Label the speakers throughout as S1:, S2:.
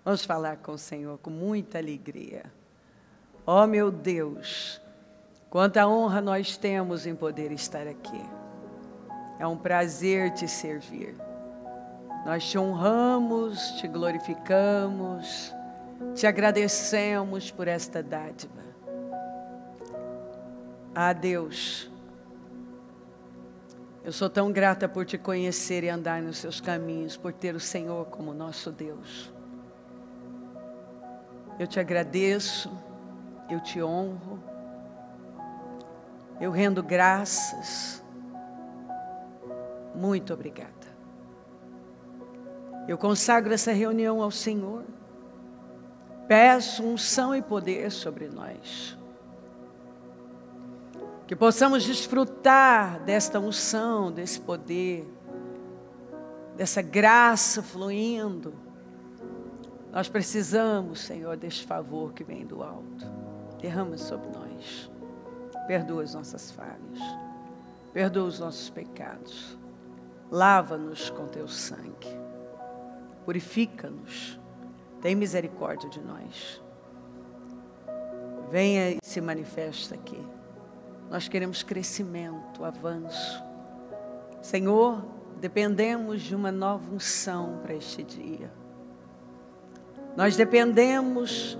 S1: Vamos falar com o Senhor com muita alegria. Ó meu Deus, quanta honra nós temos em poder estar aqui. É um prazer te servir. Nós te honramos, te glorificamos, te agradecemos por esta dádiva. Ah, Deus, eu sou tão grata por te conhecer e andar nos seus caminhos, por ter o Senhor como nosso Deus. Eu te agradeço, eu te honro, eu rendo graças. Muito obrigada. Eu consagro essa reunião ao Senhor. Peço unção e poder sobre nós. Que possamos desfrutar desta unção, desse poder, dessa graça fluindo. Nós precisamos, Senhor, deste favor que vem do alto. Derrama sobre nós. Perdoa as nossas falhas. Perdoa os nossos pecados. Lava-nos com teu sangue. Purifica-nos. Tem misericórdia de nós. Venha e se manifesta aqui. Nós queremos crescimento, avanço. Senhor, dependemos de uma nova unção para este dia. Nós dependemos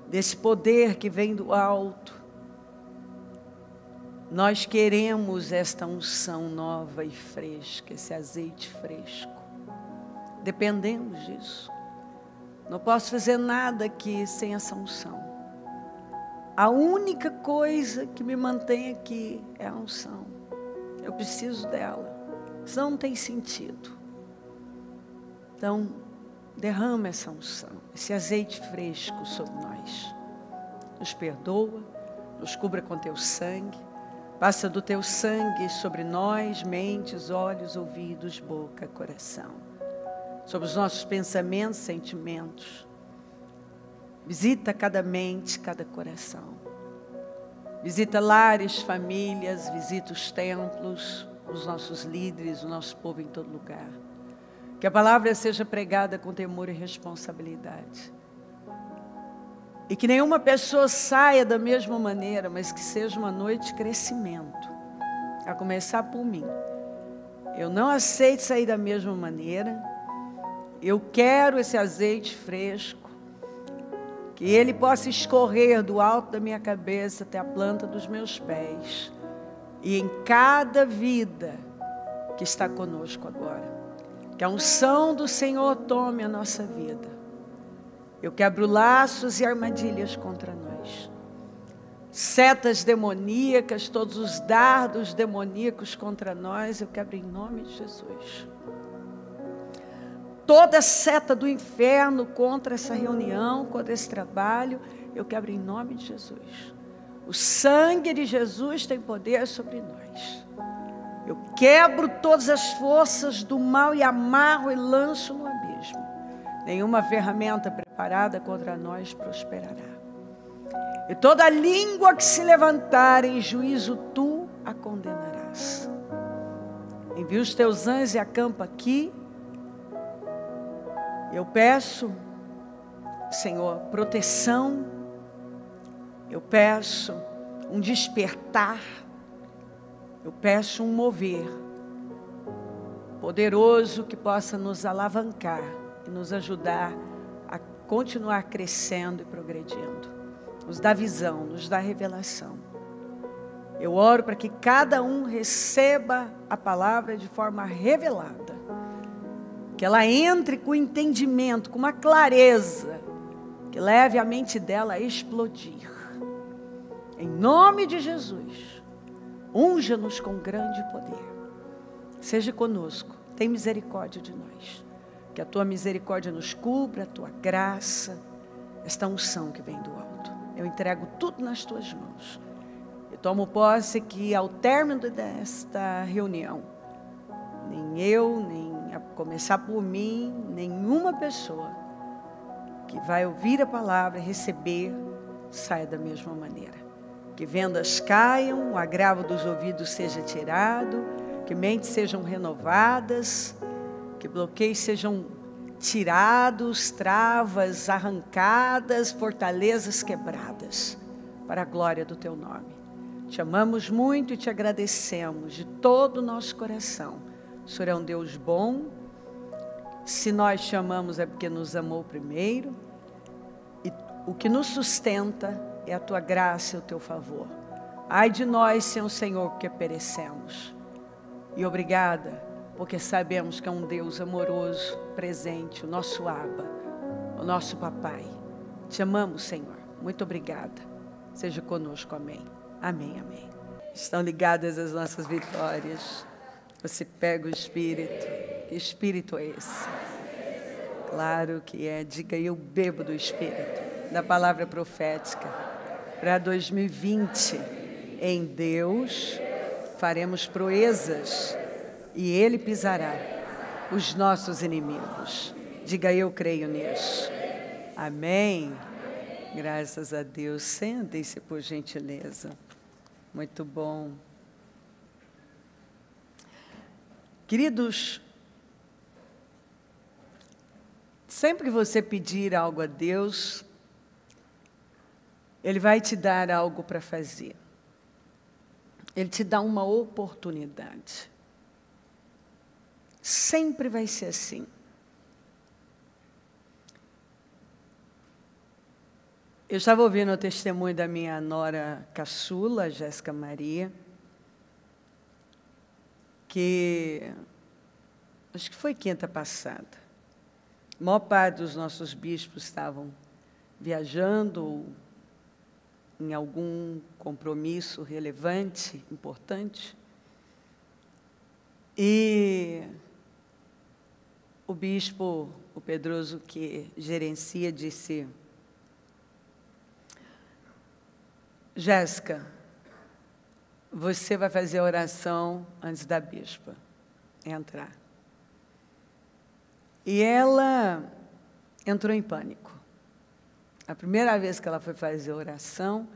S1: desse poder que vem do alto. Nós queremos esta unção nova e fresca, esse azeite fresco. Dependemos disso. Não posso fazer nada aqui sem essa unção. A única coisa que me mantém aqui é a unção. Eu preciso dela. Senão não tem sentido. Então, derrama essa unção, esse azeite fresco sobre nós. Nos perdoa, nos cubra com teu sangue. Passa do teu sangue sobre nós, mentes, olhos, ouvidos, boca, coração. Sobre os nossos pensamentos, sentimentos. Visita cada mente, cada coração. Visita lares, famílias, visita os templos, os nossos líderes, o nosso povo em todo lugar. Que a palavra seja pregada com temor e responsabilidade. E que nenhuma pessoa saia da mesma maneira, mas que seja uma noite de crescimento. A começar por mim. Eu não aceito sair da mesma maneira. Eu quero esse azeite fresco. Que ele possa escorrer do alto da minha cabeça até a planta dos meus pés. E em cada vida que está conosco agora. Que a unção do Senhor tome a nossa vida. Eu quebro laços e armadilhas contra nós. Setas demoníacas, todos os dardos demoníacos contra nós, eu quebro em nome de Jesus. Toda seta do inferno contra essa reunião, contra esse trabalho, eu quebro em nome de Jesus. O sangue de Jesus tem poder sobre nós. Eu quebro todas as forças do mal e amarro e lanço no abismo. Nenhuma ferramenta preparada contra nós prosperará. E toda língua que se levantar em juízo, tu a condenarás. Envia os teus anjos e acampa aqui. Eu peço, Senhor, proteção. Eu peço um despertar. Eu peço um mover poderoso que possa nos alavancar e nos ajudar a continuar crescendo e progredindo. Nos dá visão, nos dá revelação. Eu oro para que cada um receba a palavra de forma revelada. Que ela entre com entendimento, com uma clareza, que leve a mente dela a explodir. Em nome de Jesus. Unja-nos com grande poder. Seja conosco. Tem misericórdia de nós. Que a tua misericórdia nos cubra, a tua graça, esta unção que vem do alto. Eu entrego tudo nas tuas mãos. Eu tomo posse que ao término desta reunião, nem eu, nem a começar por mim, nenhuma pessoa que vai ouvir a palavra e receber, saia da mesma maneira. Que vendas caiam, o agravo dos ouvidos seja tirado, que mentes sejam renovadas, que bloqueios sejam tirados, travas arrancadas, fortalezas quebradas, para a glória do Teu nome. Te amamos muito e te agradecemos de todo o nosso coração. O Senhor é um Deus bom. Se nós te amamos é porque nos amou primeiro. E o que nos sustenta é a Tua graça e o Teu favor. Ai de nós, sem o Senhor, porque perecemos. E obrigada, porque sabemos que é um Deus amoroso, presente, o nosso Abba, o nosso Papai. Te amamos, Senhor. Muito obrigada. Seja conosco, amém. Amém, amém. Estão ligadas as nossas vitórias. Você pega o Espírito. Que Espírito é esse? Claro que é. Diga, eu bebo do Espírito, da palavra profética. Para 2020, em Deus, faremos proezas e Ele pisará os nossos inimigos. Diga, eu creio nisso. Amém. Graças a Deus. Sentem-se, por gentileza. Muito bom. Queridos, sempre que você pedir algo a Deus, Ele vai te dar algo para fazer. Ele te dá uma oportunidade. Sempre vai ser assim. Eu estava ouvindo o testemunho da minha nora caçula, Jéssica Maria, que acho que foi quinta passada. A maior parte dos nossos bispos estavam viajando ou em algum compromisso relevante, importante. E o bispo, o Pedroso, que gerencia, disse: Jéssica, você vai fazer a oração antes da bispa entrar. E ela entrou em pânico. A primeira vez que ela foi fazer a oração,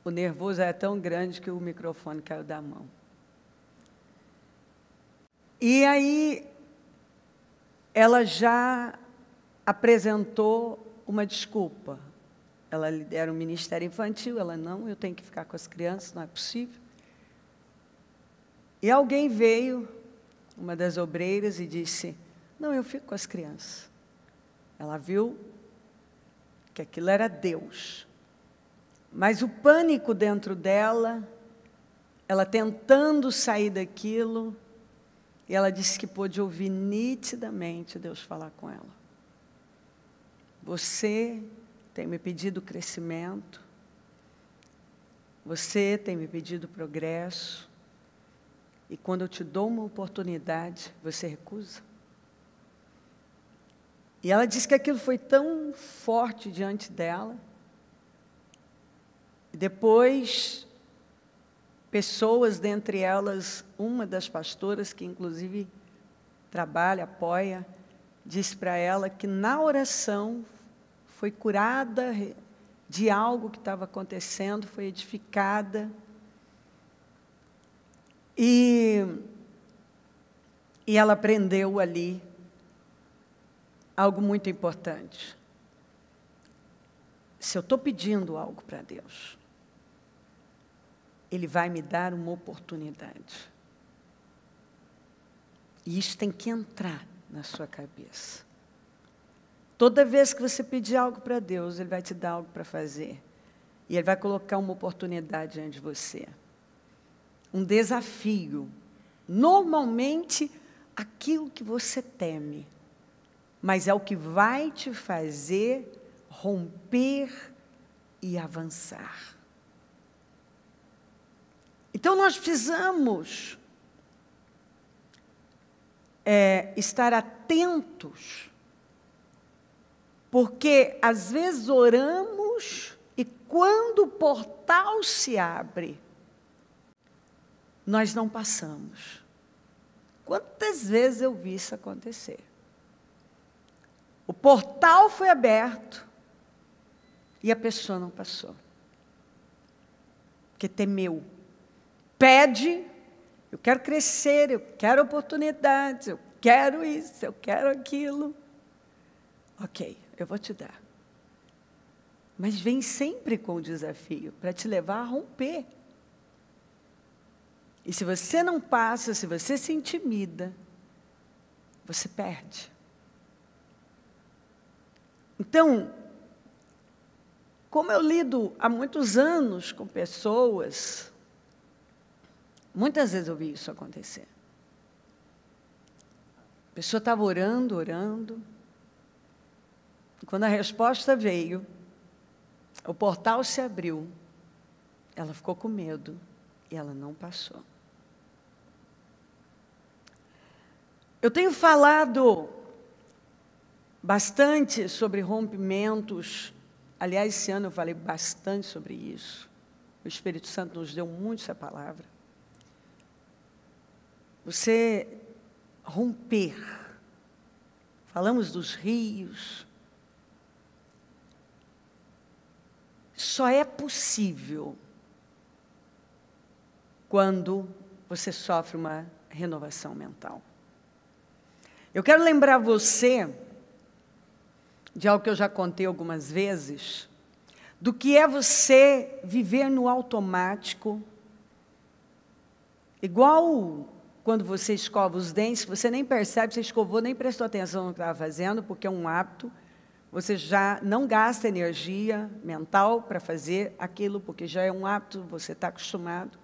S1: o nervoso era tão grande que o microfone caiu da mão. E aí, ela já apresentou uma desculpa. Ela lidera um ministério infantil, ela não, eu tenho que ficar com as crianças, não é possível. E alguém veio, uma das obreiras, e disse: não, eu fico com as crianças. Ela viu que aquilo era Deus. Mas o pânico dentro dela, ela tentando sair daquilo, e ela disse que pôde ouvir nitidamente Deus falar com ela. Você tem me pedido crescimento, você tem me pedido progresso, e quando eu te dou uma oportunidade, você recusa? E ela disse que aquilo foi tão forte diante dela, e depois, pessoas, dentre elas, uma das pastoras, que inclusive trabalha, apoia, disse para ela que na oração foi curada de algo que estava acontecendo, foi edificada. E ela aprendeu ali algo muito importante. Se eu estou pedindo algo para Deus, Ele vai me dar uma oportunidade. E isso tem que entrar na sua cabeça. Toda vez que você pedir algo para Deus, Ele vai te dar algo para fazer. E Ele vai colocar uma oportunidade diante de você. Um desafio. Normalmente, aquilo que você teme. Mas é o que vai te fazer romper e avançar. Então, nós precisamos estar atentos, porque, às vezes, oramos e, quando o portal se abre, nós não passamos. Quantas vezes eu vi isso acontecer? O portal foi aberto e a pessoa não passou, porque temeu. Pede, eu quero crescer, eu quero oportunidades, eu quero isso, eu quero aquilo. Ok, eu vou te dar. Mas vem sempre com o desafio para te levar a romper. E se você não passa, se você se intimida, você perde. Então, como eu lido há muitos anos com pessoas, muitas vezes eu vi isso acontecer. A pessoa estava orando, orando, e quando a resposta veio, o portal se abriu, ela ficou com medo e ela não passou. Eu tenho falado bastante sobre rompimentos. Aliás, esse ano eu falei bastante sobre isso. O Espírito Santo nos deu muito essa palavra. Você romper. Falamos dos rios. Só é possível quando você sofre uma renovação mental. Eu quero lembrar você de algo que eu já contei algumas vezes, do que é você viver no automático, igual quando você escova os dentes, você nem percebe, você escovou, nem prestou atenção no que estava fazendo, porque é um hábito, você já não gasta energia mental para fazer aquilo, porque já é um hábito, você está acostumado.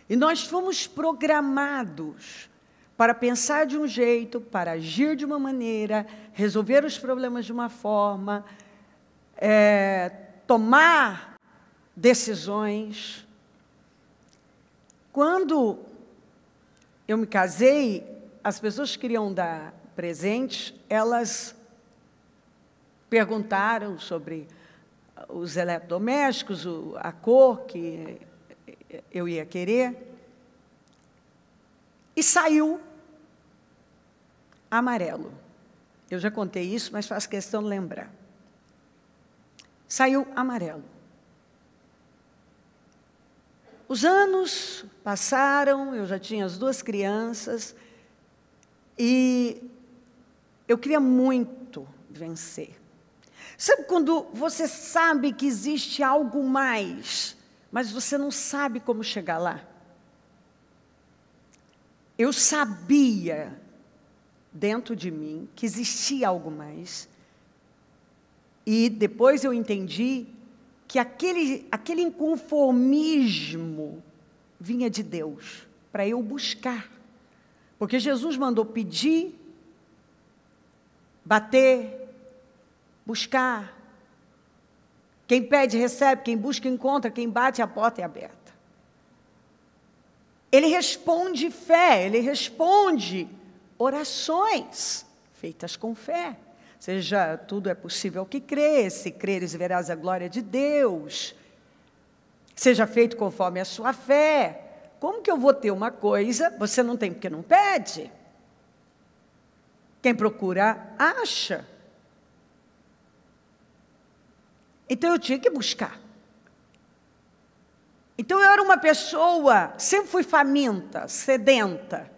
S1: E nós fomos programados para pensar de um jeito, para agir de uma maneira, resolver os problemas de uma forma, tomar decisões. Quando eu me casei, as pessoas que queriam dar presentes, elas perguntaram sobre os eletrodomésticos, a cor que eu ia querer, e saiu amarelo. Eu já contei isso, mas faço questão de lembrar. Saiu amarelo. Os anos passaram, eu já tinha as 2 crianças, e eu queria muito vencer. Sabe quando você sabe que existe algo mais, mas você não sabe como chegar lá? Eu sabia, dentro de mim, que existia algo mais. E depois eu entendi que aquele inconformismo vinha de Deus, para eu buscar. Porque Jesus mandou pedir, bater, buscar. Quem pede, recebe, quem busca, encontra, quem bate, a porta é aberta. Ele responde fé, ele responde orações feitas com fé. Seja, tudo é possível ao que crê, se creres verás a glória de Deus. Seja feito conforme a sua fé. Como que eu vou ter uma coisa, você não tem porque não pede? Quem procura, acha. Então eu tinha que buscar. Então eu era uma pessoa, sempre fui faminta, sedenta.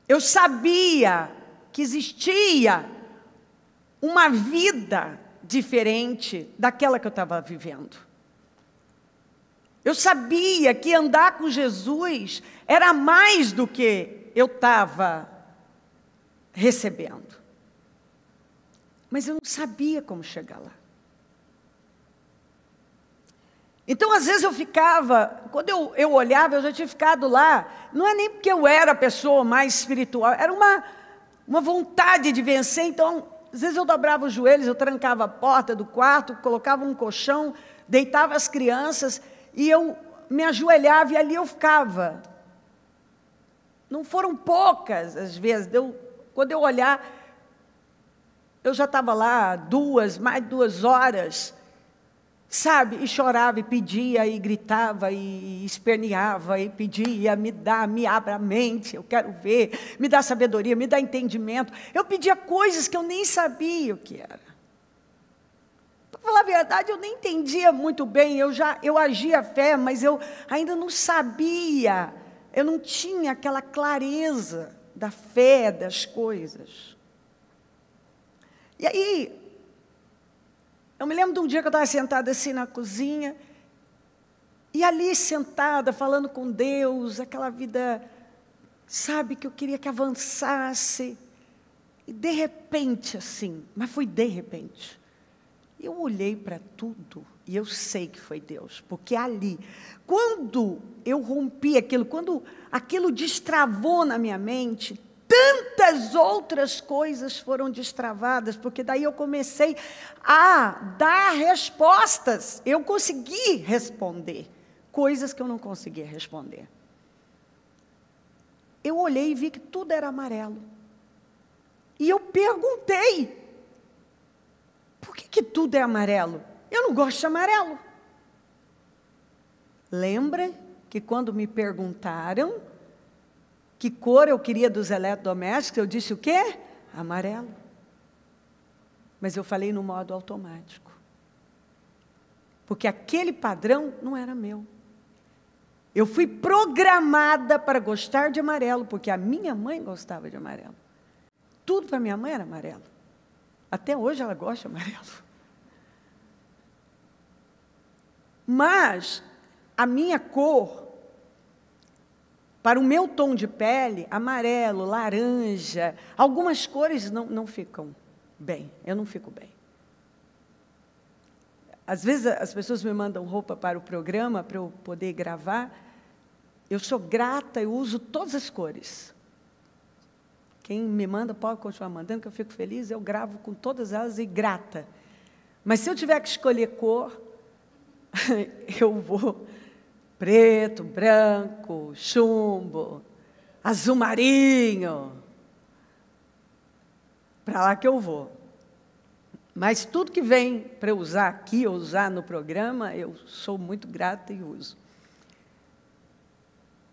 S1: Eu sabia que existia uma vida diferente daquela que eu estava vivendo. Eu sabia que andar com Jesus era mais do que eu estava recebendo. Mas eu não sabia como chegar lá. Então, às vezes eu ficava, quando eu olhava, eu já tinha ficado lá, não é nem porque eu era a pessoa mais espiritual, era uma vontade de vencer. Então, às vezes eu dobrava os joelhos, eu trancava a porta do quarto, colocava um colchão, deitava as crianças, e eu me ajoelhava e ali eu ficava. Não foram poucas as vezes, quando eu olhar, eu já estava lá mais de 2 horas, sabe, e chorava, e pedia, e gritava, e esperneava, e pedia, me abra a mente, eu quero ver, me dá sabedoria, me dá entendimento. Eu pedia coisas que eu nem sabia o que era. Para falar a verdade, eu nem entendia muito bem, eu agia a fé, mas eu ainda não sabia, eu não tinha aquela clareza da fé, das coisas. E aí, eu me lembro de um dia que eu estava sentada assim na cozinha, e ali sentada, falando com Deus, aquela vida, sabe, que eu queria que avançasse. E de repente, assim, mas foi de repente, eu olhei para tudo e eu sei que foi Deus, porque ali, quando eu rompi aquilo, quando aquilo destravou na minha mente, tantas outras coisas foram destravadas, porque daí eu comecei a dar respostas, eu consegui responder coisas que eu não conseguia responder. Eu olhei e vi que tudo era amarelo. E eu perguntei, por que tudo é amarelo? Eu não gosto de amarelo. Lembra que quando me perguntaram que cor eu queria dos eletrodomésticos, eu disse o quê? Amarelo. Mas eu falei no modo automático. Porque aquele padrão não era meu. Eu fui programada para gostar de amarelo, porque a minha mãe gostava de amarelo. Tudo para minha mãe era amarelo. Até hoje ela gosta de amarelo. Mas a minha cor, para o meu tom de pele, amarelo, laranja, algumas cores não ficam bem. Eu não fico bem. Às vezes as pessoas me mandam roupa para o programa, para eu poder gravar. Eu sou grata, eu uso todas as cores. Quem me manda pode continuar mandando, que eu fico feliz, eu gravo com todas elas e grata. Mas se eu tiver que escolher cor, eu vou preto, branco, chumbo, azul marinho. Para lá que eu vou. Mas tudo que vem para eu usar aqui, ou usar no programa, eu sou muito grata e uso.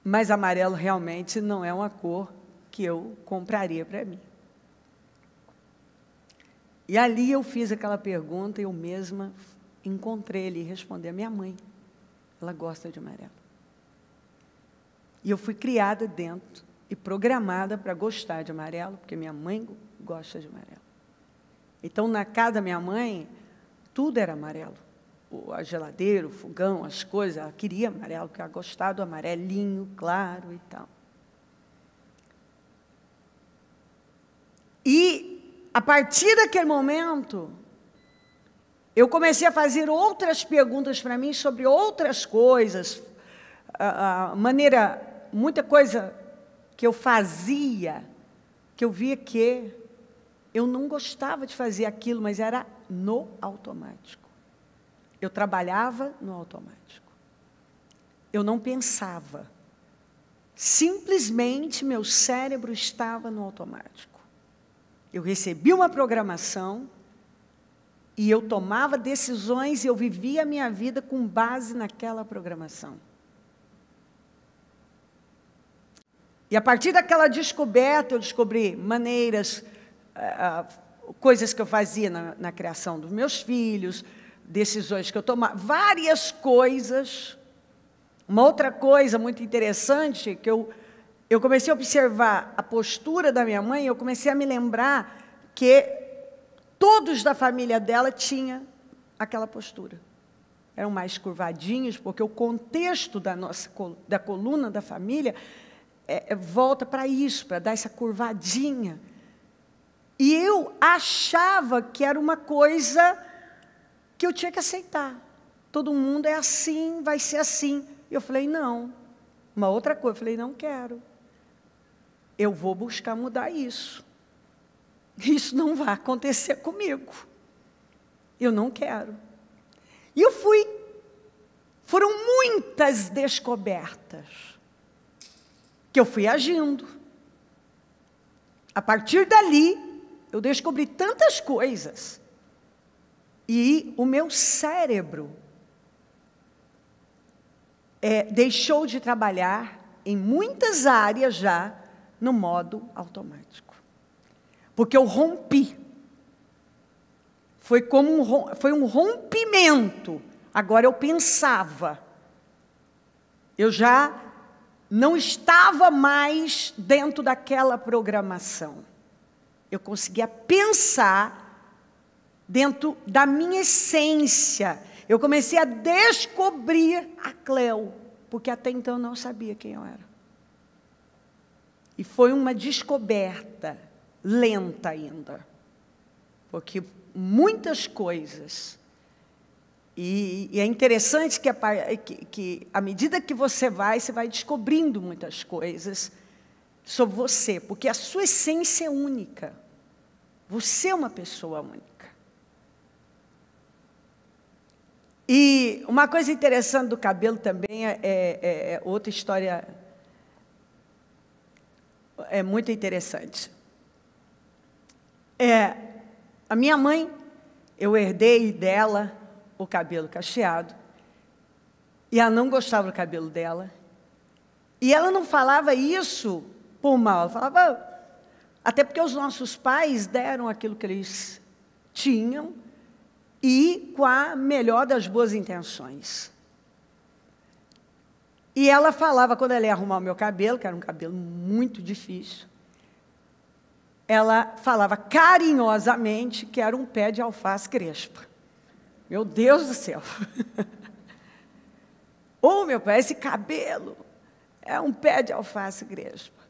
S1: Mas amarelo realmente não é uma cor que eu compraria para mim. E ali eu fiz aquela pergunta, eu mesma encontrei ali, responder a minha mãe. Ela gosta de amarelo. E eu fui criada dentro e programada para gostar de amarelo, porque minha mãe gosta de amarelo. Então, na casa da minha mãe, tudo era amarelo. A geladeira, o fogão, as coisas, ela queria amarelo, porque ela gostava do amarelinho, claro e tal. E, a partir daquele momento, eu comecei a fazer outras perguntas para mim sobre outras coisas, a maneira, muita coisa que eu fazia, que eu via que eu não gostava de fazer aquilo, mas era no automático. Eu trabalhava no automático. Eu não pensava. Simplesmente meu cérebro estava no automático. Eu recebi uma programação e eu tomava decisões e eu vivia a minha vida com base naquela programação. E a partir daquela descoberta, eu descobri maneiras, coisas que eu fazia na criação dos meus filhos, decisões que eu tomava, várias coisas. Uma outra coisa muito interessante, que eu comecei a observar a postura da minha mãe, eu comecei a me lembrar que todos da família dela tinham aquela postura. Eram mais curvadinhos, porque o contexto da coluna da família volta para isso, para dar essa curvadinha. E eu achava que era uma coisa que eu tinha que aceitar. Todo mundo é assim, vai ser assim. Eu falei, não. Uma outra coisa, eu falei, não quero. Eu vou buscar mudar isso. Isso não vai acontecer comigo. Eu não quero. E eu fui. Foram muitas descobertas que eu fui agindo. A partir dali, eu descobri tantas coisas. E o meu cérebro deixou de trabalhar em muitas áreas já no modo automático. Porque eu rompi. Foi um rompimento. Agora eu pensava. Eu já não estava mais dentro daquela programação. Eu conseguia pensar dentro da minha essência, eu comecei a descobrir a Cleo, porque até então eu não sabia quem eu era. E foi uma descoberta lenta ainda, porque muitas coisas, e é interessante que à medida que você vai descobrindo muitas coisas sobre você, porque a sua essência é única. Você é uma pessoa única. E uma coisa interessante do cabelo também é outra história muito interessante. A minha mãe, eu herdei dela o cabelo cacheado, e ela não gostava do cabelo dela, e ela não falava isso por mal, ela falava, até porque os nossos pais deram aquilo que eles tinham, e com a melhor das boas intenções. E ela falava, quando ela ia arrumar o meu cabelo, que era um cabelo muito difícil, ela falava carinhosamente que era um pé de alface crespa. Meu Deus do céu! Oh, meu pai, esse cabelo é um pé de alface crespa.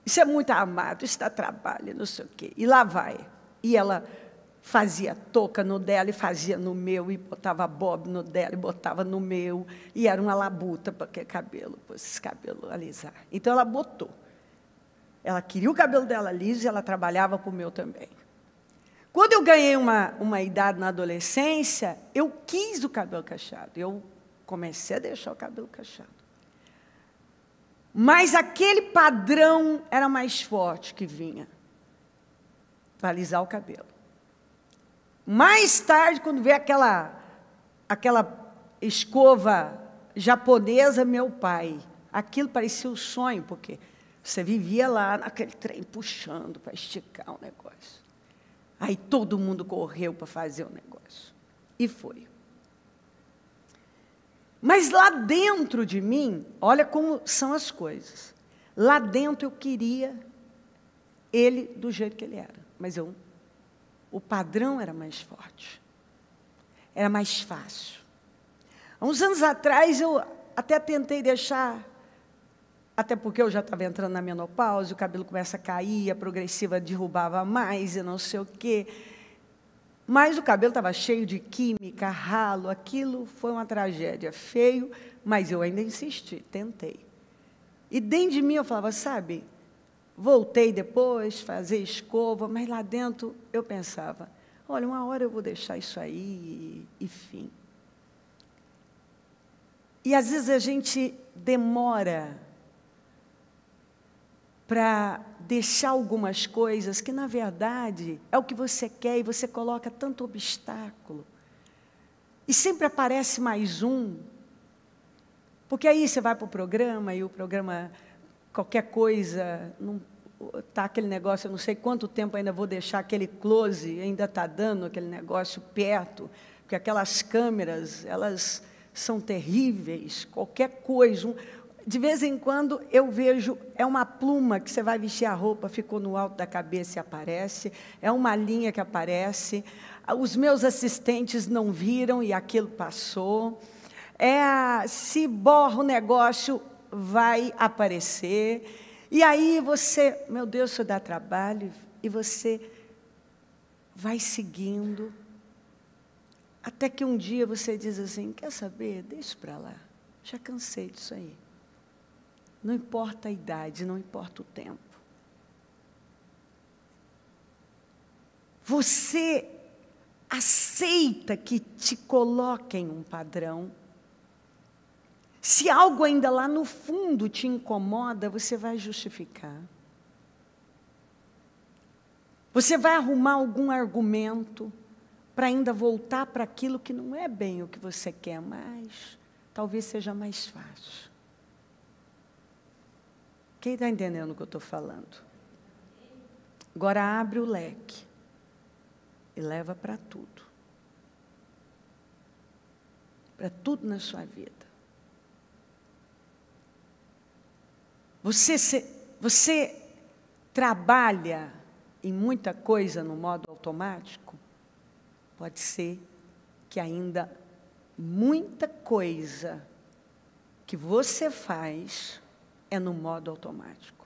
S1: Isso é muito amado, isso dá trabalho, não sei o quê. E lá vai. E ela fazia touca no dela e fazia no meu, e botava bob no dela e botava no meu, e era uma labuta para aquele cabelo, para esse cabelo alisar. Então ela botou. Ela queria o cabelo dela liso e ela trabalhava para o meu também. Quando eu ganhei uma idade na adolescência, eu quis o cabelo cacheado. Eu comecei a deixar o cabelo cacheado. Mas aquele padrão era mais forte que vinha para alisar o cabelo. Mais tarde, quando veio aquela escova japonesa, meu pai, aquilo parecia um sonho, porque você vivia lá naquele trem puxando para esticar o negócio. Aí todo mundo correu para fazer o negócio. E foi. Mas lá dentro de mim, olha como são as coisas. Lá dentro eu queria ele do jeito que ele era. Mas o padrão era mais forte. Era mais fácil. Há uns anos atrás eu até tentei deixar, até porque eu já estava entrando na menopausa, o cabelo começa a cair, a progressiva derrubava mais e não sei o quê. Mas o cabelo estava cheio de química, ralo, aquilo foi uma tragédia, feio, mas eu ainda insisti, tentei. E dentro de mim eu falava, sabe, voltei depois, fazer escova, mas lá dentro eu pensava, olha, uma hora eu vou deixar isso aí e fim. E às vezes a gente demora para deixar algumas coisas que, na verdade, é o que você quer e você coloca tanto obstáculo. E sempre aparece mais um. Porque aí você vai para o programa e o programa, qualquer coisa, está aquele negócio, eu não sei quanto tempo ainda vou deixar aquele close, ainda está dando aquele negócio perto, porque aquelas câmeras, elas são terríveis, qualquer coisa. De vez em quando eu vejo, é uma pluma que você vai vestir a roupa, ficou no alto da cabeça e aparece, é uma linha que aparece, os meus assistentes não viram e aquilo passou, se borra o negócio, vai aparecer, e aí você, meu Deus, isso dá trabalho, e você vai seguindo, até que um dia você diz assim, quer saber, deixa para lá, já cansei disso aí. Não importa a idade, não importa o tempo. Você aceita que te coloquem um padrão. Se algo ainda lá no fundo te incomoda, você vai justificar. Você vai arrumar algum argumento para ainda voltar para aquilo que não é bem o que você quer, mas talvez seja mais fácil. Quem está entendendo o que eu estou falando? Agora abre o leque e leva para tudo. Para tudo na sua vida. Você trabalha em muita coisa no modo automático? Pode ser que ainda muita coisa que você faz é no modo automático.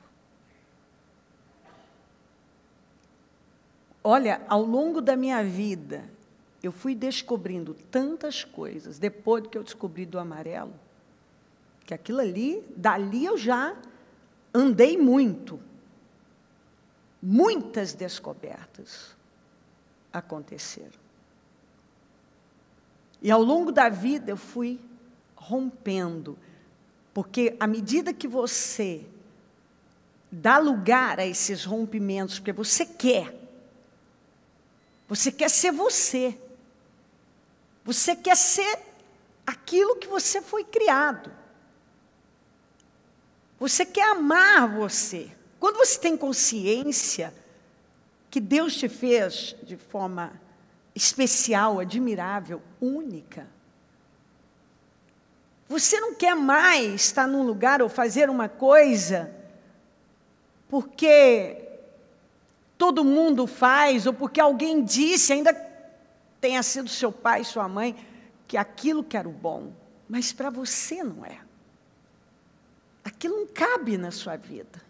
S1: Olha, ao longo da minha vida, eu fui descobrindo tantas coisas, depois que eu descobri do amarelo, que aquilo ali, dali eu já andei muito. Muitas descobertas aconteceram. E ao longo da vida eu fui rompendo, porque à medida que você dá lugar a esses rompimentos, porque você quer ser você, você quer ser aquilo que você foi criado, você quer amar você. Quando você tem consciência que Deus te fez de forma especial, admirável, única, você não quer mais estar num lugar ou fazer uma coisa porque todo mundo faz, ou porque alguém disse, ainda tenha sido seu pai, sua mãe, que aquilo que era o bom, mas para você não é. Aquilo não cabe na sua vida.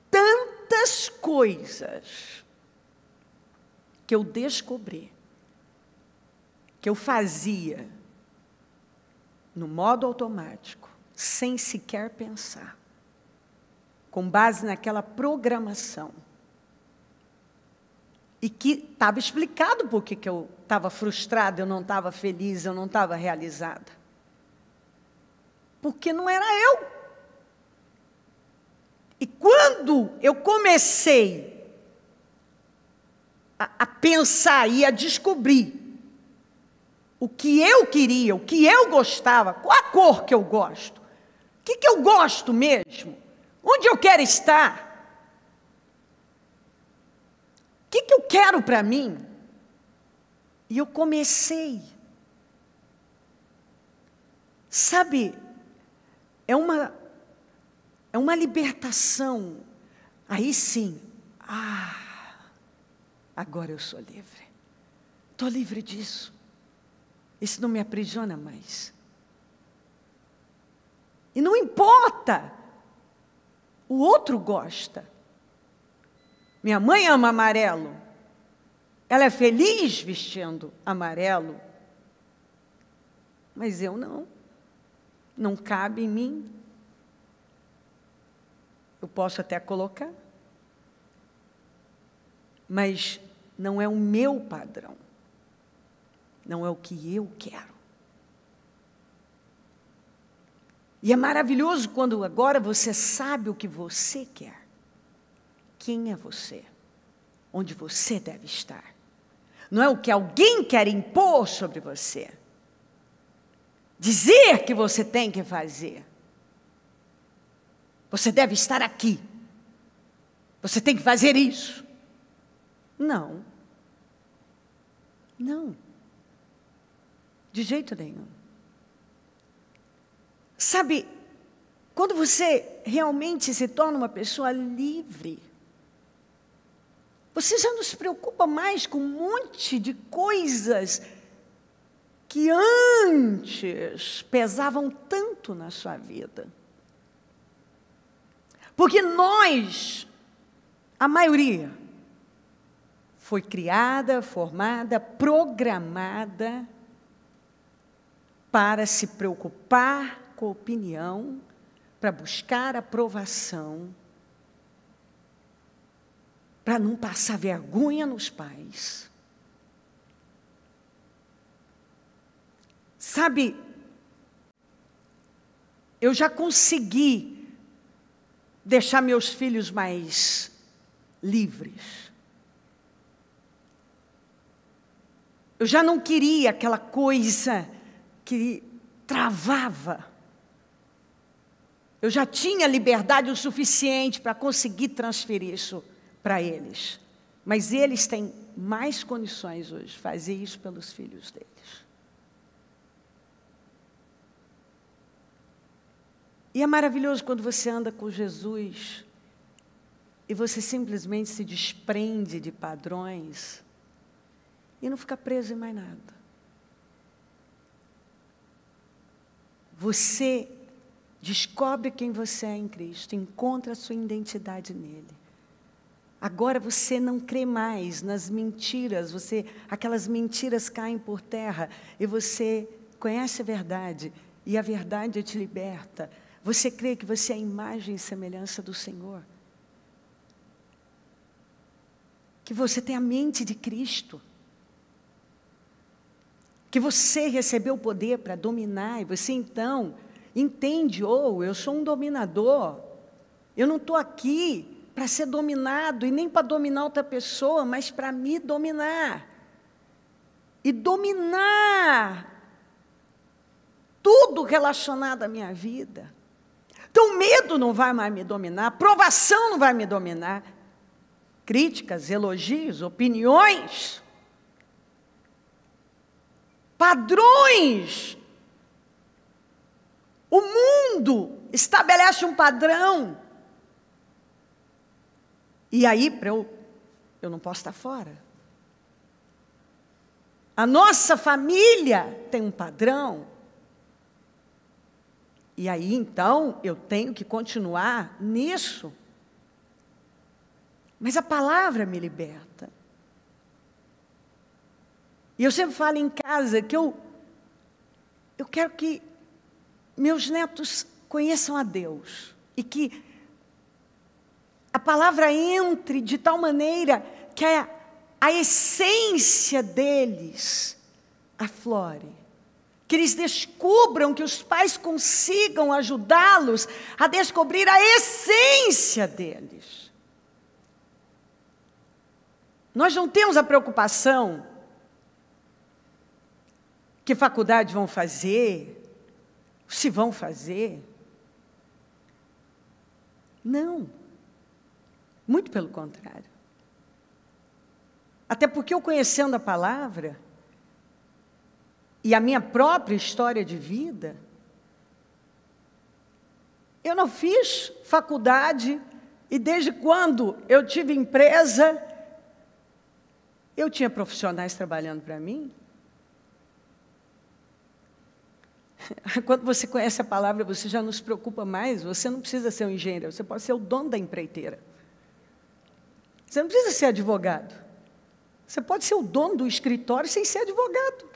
S1: Tantas coisas que eu descobri, que eu fazia no modo automático, sem sequer pensar, com base naquela programação, e que estava explicado por que eu estava frustrada, eu não estava feliz, eu não estava realizada. Porque não era eu. E quando eu comecei a pensar e a descobrir o que eu queria, o que eu gostava, qual a cor que eu gosto, o que eu gosto mesmo, onde eu quero estar, o que eu quero para mim, e eu comecei, sabe, é uma libertação. Aí sim, agora eu sou livre. Estou livre disso. Isso não me aprisiona mais. E não importa, o outro gosta. Minha mãe ama amarelo. Ela é feliz vestindo amarelo. Mas eu não. Não cabe em mim. Eu posso até colocar. Mas não é o meu padrão. Não é o que eu quero. E é maravilhoso quando agora você sabe o que você quer. Quem é você? Onde você deve estar. Não é o que alguém quer impor sobre você. Dizer que você tem que fazer. Você deve estar aqui. Você tem que fazer isso. Não. Não. De jeito nenhum. Sabe, quando você realmente se torna uma pessoa livre, você já não se preocupa mais com um monte de coisas que antes pesavam tanto na sua vida. Porque nós, a maioria, foi criada, formada, programada para se preocupar com a opinião, para buscar aprovação, para não passar vergonha nos pais. Sabe, eu já consegui deixar meus filhos mais livres. Eu já não queria aquela coisa que travava. Eu já tinha liberdade o suficiente para conseguir transferir isso para eles. Mas eles têm mais condições hoje de fazer isso pelos filhos deles. E é maravilhoso quando você anda com Jesus e você simplesmente se desprende de padrões e não fica preso em mais nada. Você descobre quem você é em Cristo, encontra a sua identidade nele. Agora você não crê mais nas mentiras, aquelas mentiras caem por terra e você conhece a verdade e a verdade te liberta. Você crê que você é a imagem e semelhança do Senhor. Que você tem a mente de Cristo. Que você recebeu o poder para dominar e você então entende, eu sou um dominador. Eu não estou aqui para ser dominado e nem para dominar outra pessoa, mas para me dominar. E dominar tudo relacionado à minha vida. Então, medo não vai mais me dominar, provação não vai me dominar. Críticas, elogios, opiniões, padrões. O mundo estabelece um padrão. E aí, eu não posso estar fora. A nossa família tem um padrão. E aí, então, eu tenho que continuar nisso. Mas a palavra me liberta. E eu sempre falo em casa que eu quero que meus netos conheçam a Deus. E que a palavra entre de tal maneira que a essência deles aflore. Que eles descubram, que os pais consigam ajudá-los a descobrir a essência deles. Nós não temos a preocupação que faculdade vão fazer, se vão fazer. Não. Muito pelo contrário. Até porque eu conhecendo a palavra e a minha própria história de vida, eu não fiz faculdade e desde quando eu tive empresa, eu tinha profissionais trabalhando para mim. Quando você conhece a palavra, você já não se preocupa mais, você não precisa ser um engenheiro, você pode ser o dono da empreiteira. Você não precisa ser advogado. Você pode ser o dono do escritório sem ser advogado.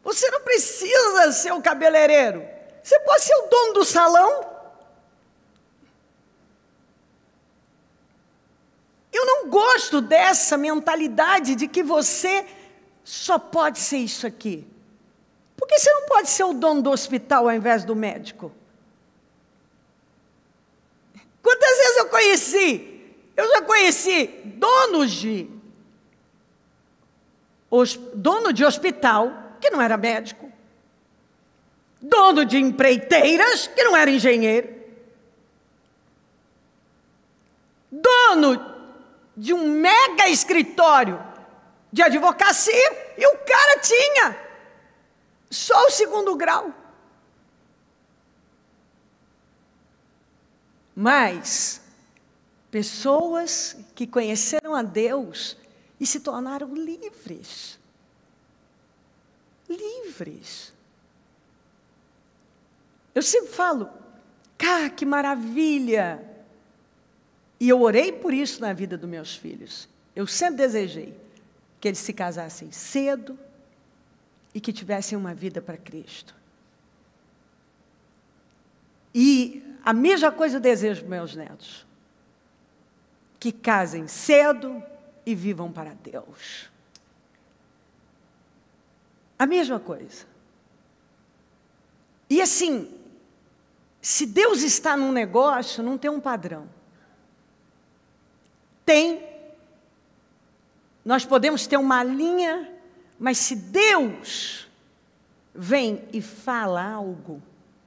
S1: Você não precisa ser o cabeleireiro. Você pode ser o dono do salão. Eu não gosto dessa mentalidade de que você só pode ser isso aqui. Por que você não pode ser o dono do hospital ao invés do médico? Quantas vezes eu conheci? Eu já conheci dono de hospital, que não era médico. Dono de empreiteiras, que não era engenheiro. Dono de um mega escritório de advocacia, e o cara tinha só o 2º grau. Mas pessoas que conheceram a Deus e se tornaram livres. Livres. Eu sempre falo, que maravilha! E eu orei por isso na vida dos meus filhos. Eu sempre desejei que eles se casassem cedo e que tivessem uma vida para Cristo. E a mesma coisa eu desejo para meus netos. Que casem cedo e vivam para Deus. A mesma coisa. E assim, se Deus está num negócio, não tem um padrão. Nós podemos ter uma linha, mas se Deus vem e fala algo,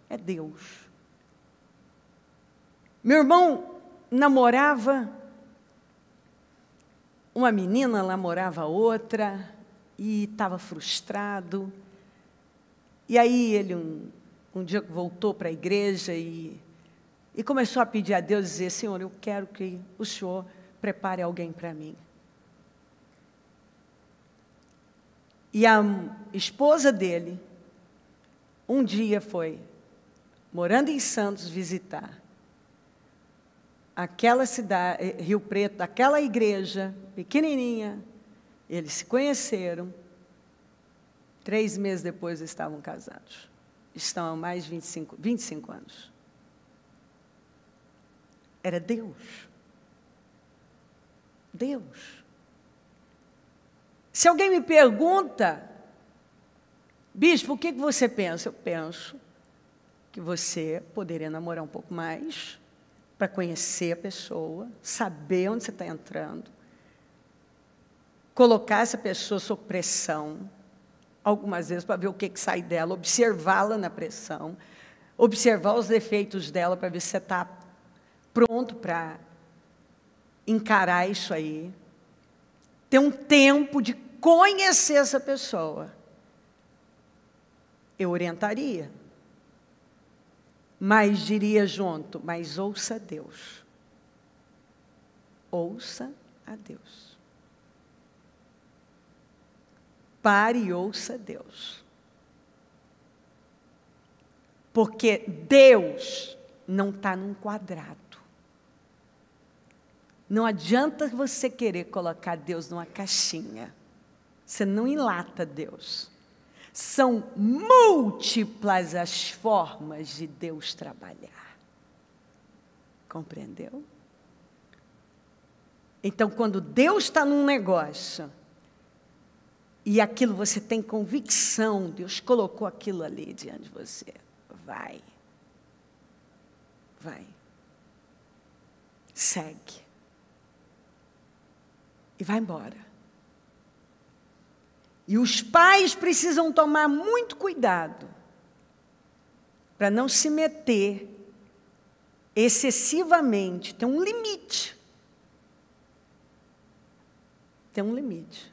S1: é Deus. Meu irmão namorava uma menina, namorava outra, e estava frustrado. E aí ele um dia voltou para a igreja e E começou a pedir a Deus, dizer, Senhor, eu quero que o Senhor prepare alguém para mim. E a esposa dele, um dia foi, morando em Santos, visitar aquela cidade, Rio Preto, aquela igreja pequenininha. Eles se conheceram. 3 meses depois estavam casados. Estão há mais de 25 anos. Era Deus. Deus. Se alguém me pergunta, bispo, o que você pensa? Eu penso que você poderia namorar um pouco mais, para conhecer a pessoa, saber onde você está entrando, colocar essa pessoa sob pressão, algumas vezes para ver o que sai dela, observá-la na pressão, observar os defeitos dela para ver se você está pronto para encarar isso aí, ter um tempo de conhecer essa pessoa. Eu orientaria, mas diria junto, mas ouça a Deus. Ouça a Deus. Pare e ouça a Deus. Porque Deus não está num quadrado. Não adianta você querer colocar Deus numa caixinha. Você não enlata Deus. São múltiplas as formas de Deus trabalhar. Compreendeu? Então, quando Deus está num negócio, e aquilo você tem convicção, Deus colocou aquilo ali diante de você, vai. Vai. Segue. E vai embora. E os pais precisam tomar muito cuidado para não se meter excessivamente. Tem um limite. Tem um limite.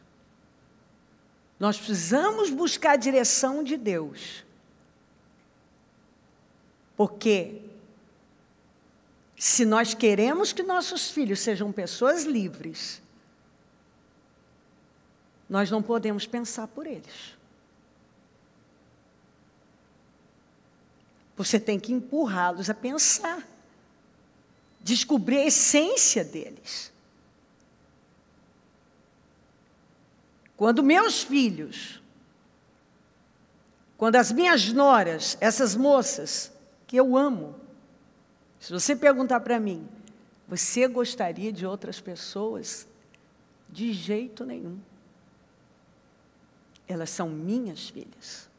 S1: Nós precisamos buscar a direção de Deus. Porque se nós queremos que nossos filhos sejam pessoas livres, nós não podemos pensar por eles. Você tem que empurrá-los a pensar. Descobrir a essência deles. Quando meus filhos, quando as minhas noras, essas moças que eu amo, se você perguntar para mim, você gostaria de outras pessoas? De jeito nenhum. Elas são minhas filhas.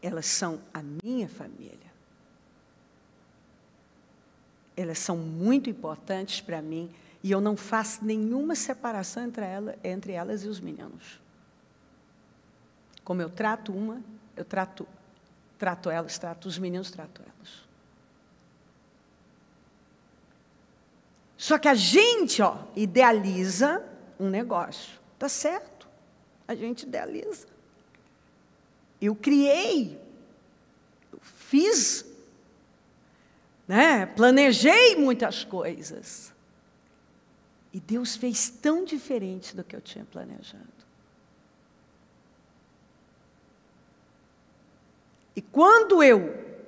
S1: Elas são a minha família. Elas são muito importantes para mim e eu não faço nenhuma separação entre elas e os meninos. Como eu trato uma, eu trato elas, trato os meninos, trato elas. Só que a gente, idealiza um negócio. Tá certo? A gente idealiza. Eu criei, eu fiz, planejei muitas coisas. E Deus fez tão diferente do que eu tinha planejado. E quando eu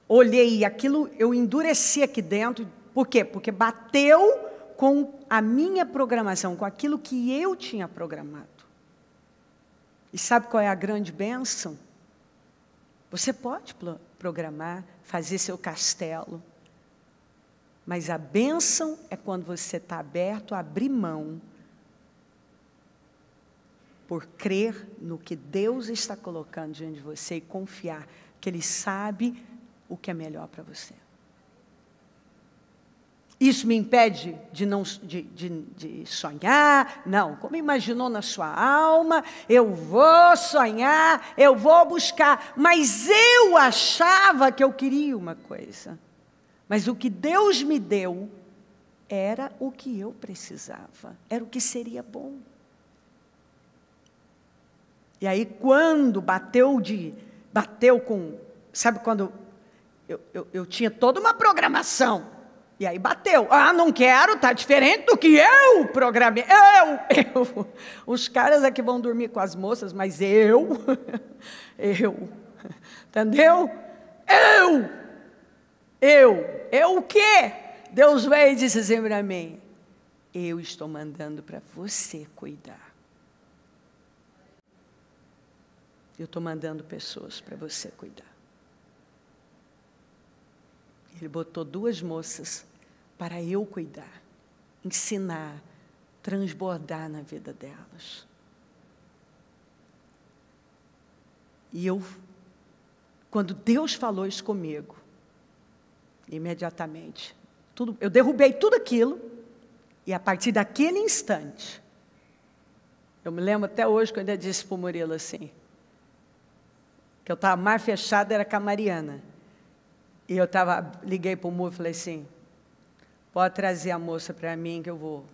S1: olhei aquilo, eu endureci aqui dentro. Por quê? Porque bateu com a minha programação, com aquilo que eu tinha programado. E sabe qual é a grande bênção? Você pode programar, fazer seu castelo, mas a bênção é quando você está aberto a abrir mão por crer no que Deus está colocando diante de você e confiar que Ele sabe o que é melhor para você. Isso me impede de sonhar? Não. Como imaginou na sua alma, eu vou sonhar, eu vou buscar. Mas eu achava que eu queria uma coisa. Mas o que Deus me deu era o que eu precisava. Era o que seria bom. E aí, quando bateu com... Sabe quando eu tinha toda uma programação. E aí bateu. Ah, não quero, tá diferente do que eu programei. Eu. Os caras é que vão dormir com as moças, mas eu. Entendeu? Eu o quê? Deus veio e disse assim para mim: eu estou mandando para você cuidar. Eu estou mandando pessoas para você cuidar. Ele botou 2 moças para eu cuidar, ensinar, transbordar na vida delas. E quando Deus falou isso comigo, imediatamente, eu derrubei tudo aquilo, e a partir daquele instante, eu me lembro até hoje, quando eu disse para o Murilo assim, que eu estava mais fechada, era com a Mariana. E eu liguei para o Murilo e falei assim: pode trazer a moça para mim que eu vou.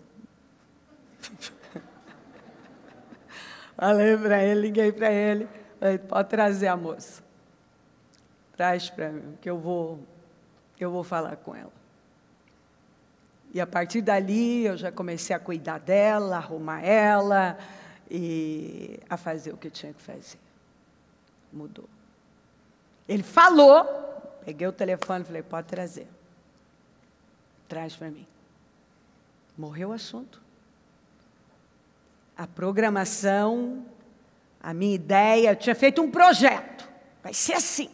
S1: Falei para ele, liguei para ele, falei: pode trazer a moça. Traz para mim, que eu vou falar com ela. E a partir dali eu já comecei a cuidar dela, arrumar ela e a fazer o que tinha que fazer. Mudou. Ele falou, peguei o telefone e falei: pode trazer. Traz para mim. Morreu o assunto. A programação, a minha ideia, eu tinha feito um projeto. Vai ser assim.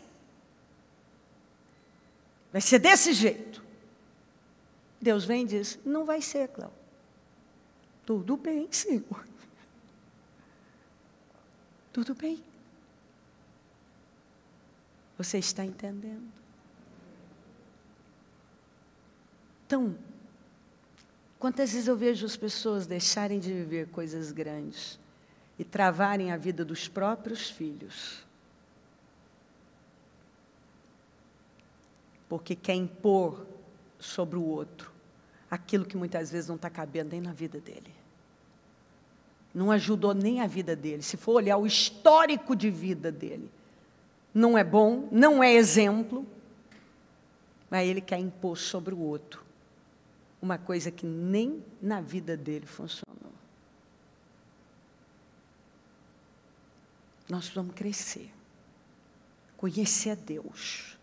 S1: Vai ser desse jeito. Deus vem e diz: não vai ser, Cláudia. Tudo bem, Senhor. Tudo bem. Você está entendendo? Então, quantas vezes eu vejo as pessoas deixarem de viver coisas grandes e travarem a vida dos próprios filhos, porque quer impor sobre o outro aquilo que muitas vezes não está cabendo nem na vida dele. Não ajudou nem a vida dele. Se for olhar o histórico de vida dele, não é bom, não é exemplo, mas ele quer impor sobre o outro uma coisa que nem na vida dele funcionou. Nós precisamos crescer, conhecer a Deus.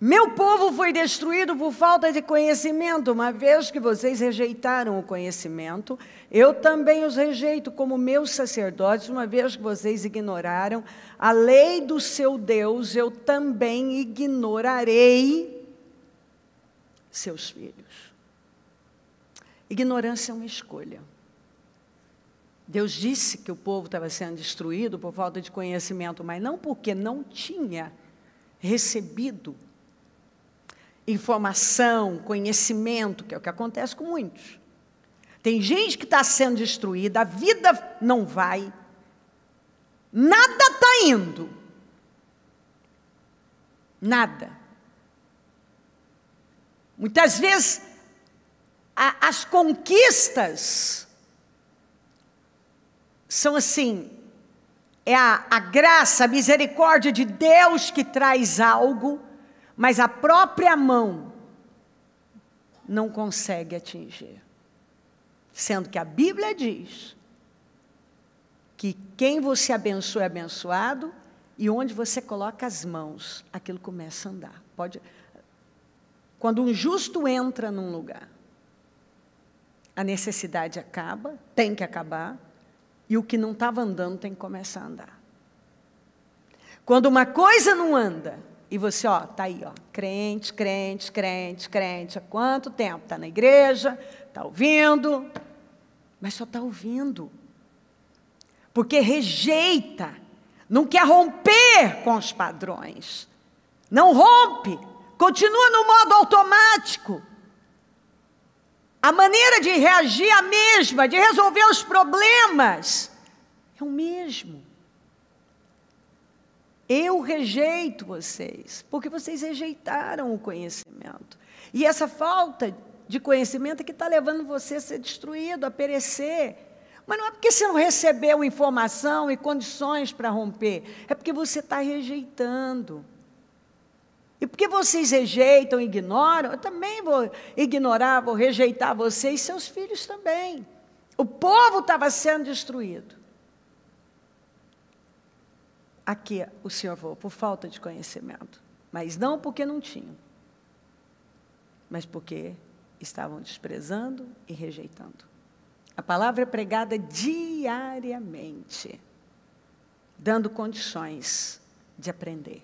S1: Meu povo foi destruído por falta de conhecimento. Uma vez que vocês rejeitaram o conhecimento, eu também os rejeito como meus sacerdotes. Uma vez que vocês ignoraram a lei do seu Deus, eu também ignorarei seus filhos. Ignorância é uma escolha. Deus disse que o povo estava sendo destruído por falta de conhecimento, mas não porque não tinha recebido informação, conhecimento, que é o que acontece com muitos. Tem gente que está sendo destruída, a vida não vai, nada está indo. Nada. Muitas vezes, as conquistas são assim, é a graça, a misericórdia de Deus que traz algo, mas a própria mão não consegue atingir. Sendo que a Bíblia diz que quem você abençoa é abençoado, e onde você coloca as mãos, aquilo começa a andar. Quando um justo entra num lugar, a necessidade acaba, tem que acabar, e o que não estava andando tem que começar a andar. Quando uma coisa não anda, e você, está aí, crente, há quanto tempo? Está na igreja, está ouvindo, mas só está ouvindo. Porque rejeita, não quer romper com os padrões. Não rompe, continua no modo automático. A maneira de reagir é a mesma, de resolver os problemas é o mesmo. Eu rejeito vocês, porque vocês rejeitaram o conhecimento. E essa falta de conhecimento é que está levando você a ser destruído, a perecer. Mas não é porque você não recebeu informação e condições para romper, é porque você está rejeitando. E porque vocês rejeitam, ignoram, eu também vou ignorar, vou rejeitar vocês e seus filhos também. O povo estava sendo destruído. Aqui o Senhor falou, por falta de conhecimento. Mas não porque não tinham, mas porque estavam desprezando e rejeitando. A palavra é pregada diariamente, dando condições de aprender.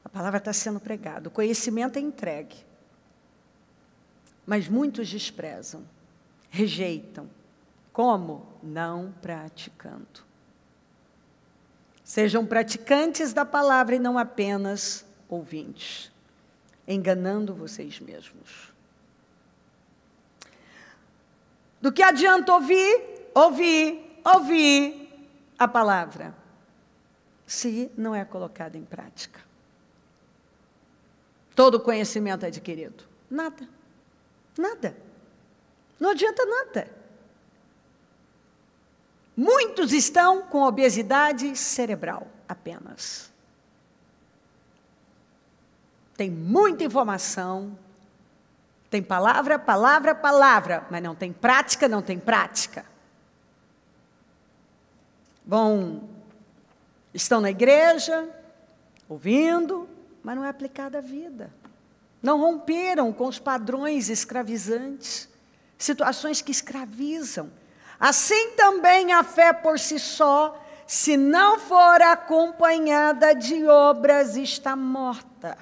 S1: A palavra está sendo pregada, o conhecimento é entregue. Mas muitos desprezam, rejeitam. Como? Não praticando. Sejam praticantes da palavra e não apenas ouvintes, enganando vocês mesmos. Do que adianta ouvir a palavra, se não é colocada em prática? Todo conhecimento adquirido? Nada. Nada. Não adianta nada. Muitos estão com obesidade cerebral, apenas. Tem muita informação, tem palavra, mas não tem prática. Bom, estão na igreja, ouvindo, mas não é aplicada à vida. Não romperam com os padrões escravizantes, situações que escravizam. Assim também a fé por si só, se não for acompanhada de obras, está morta.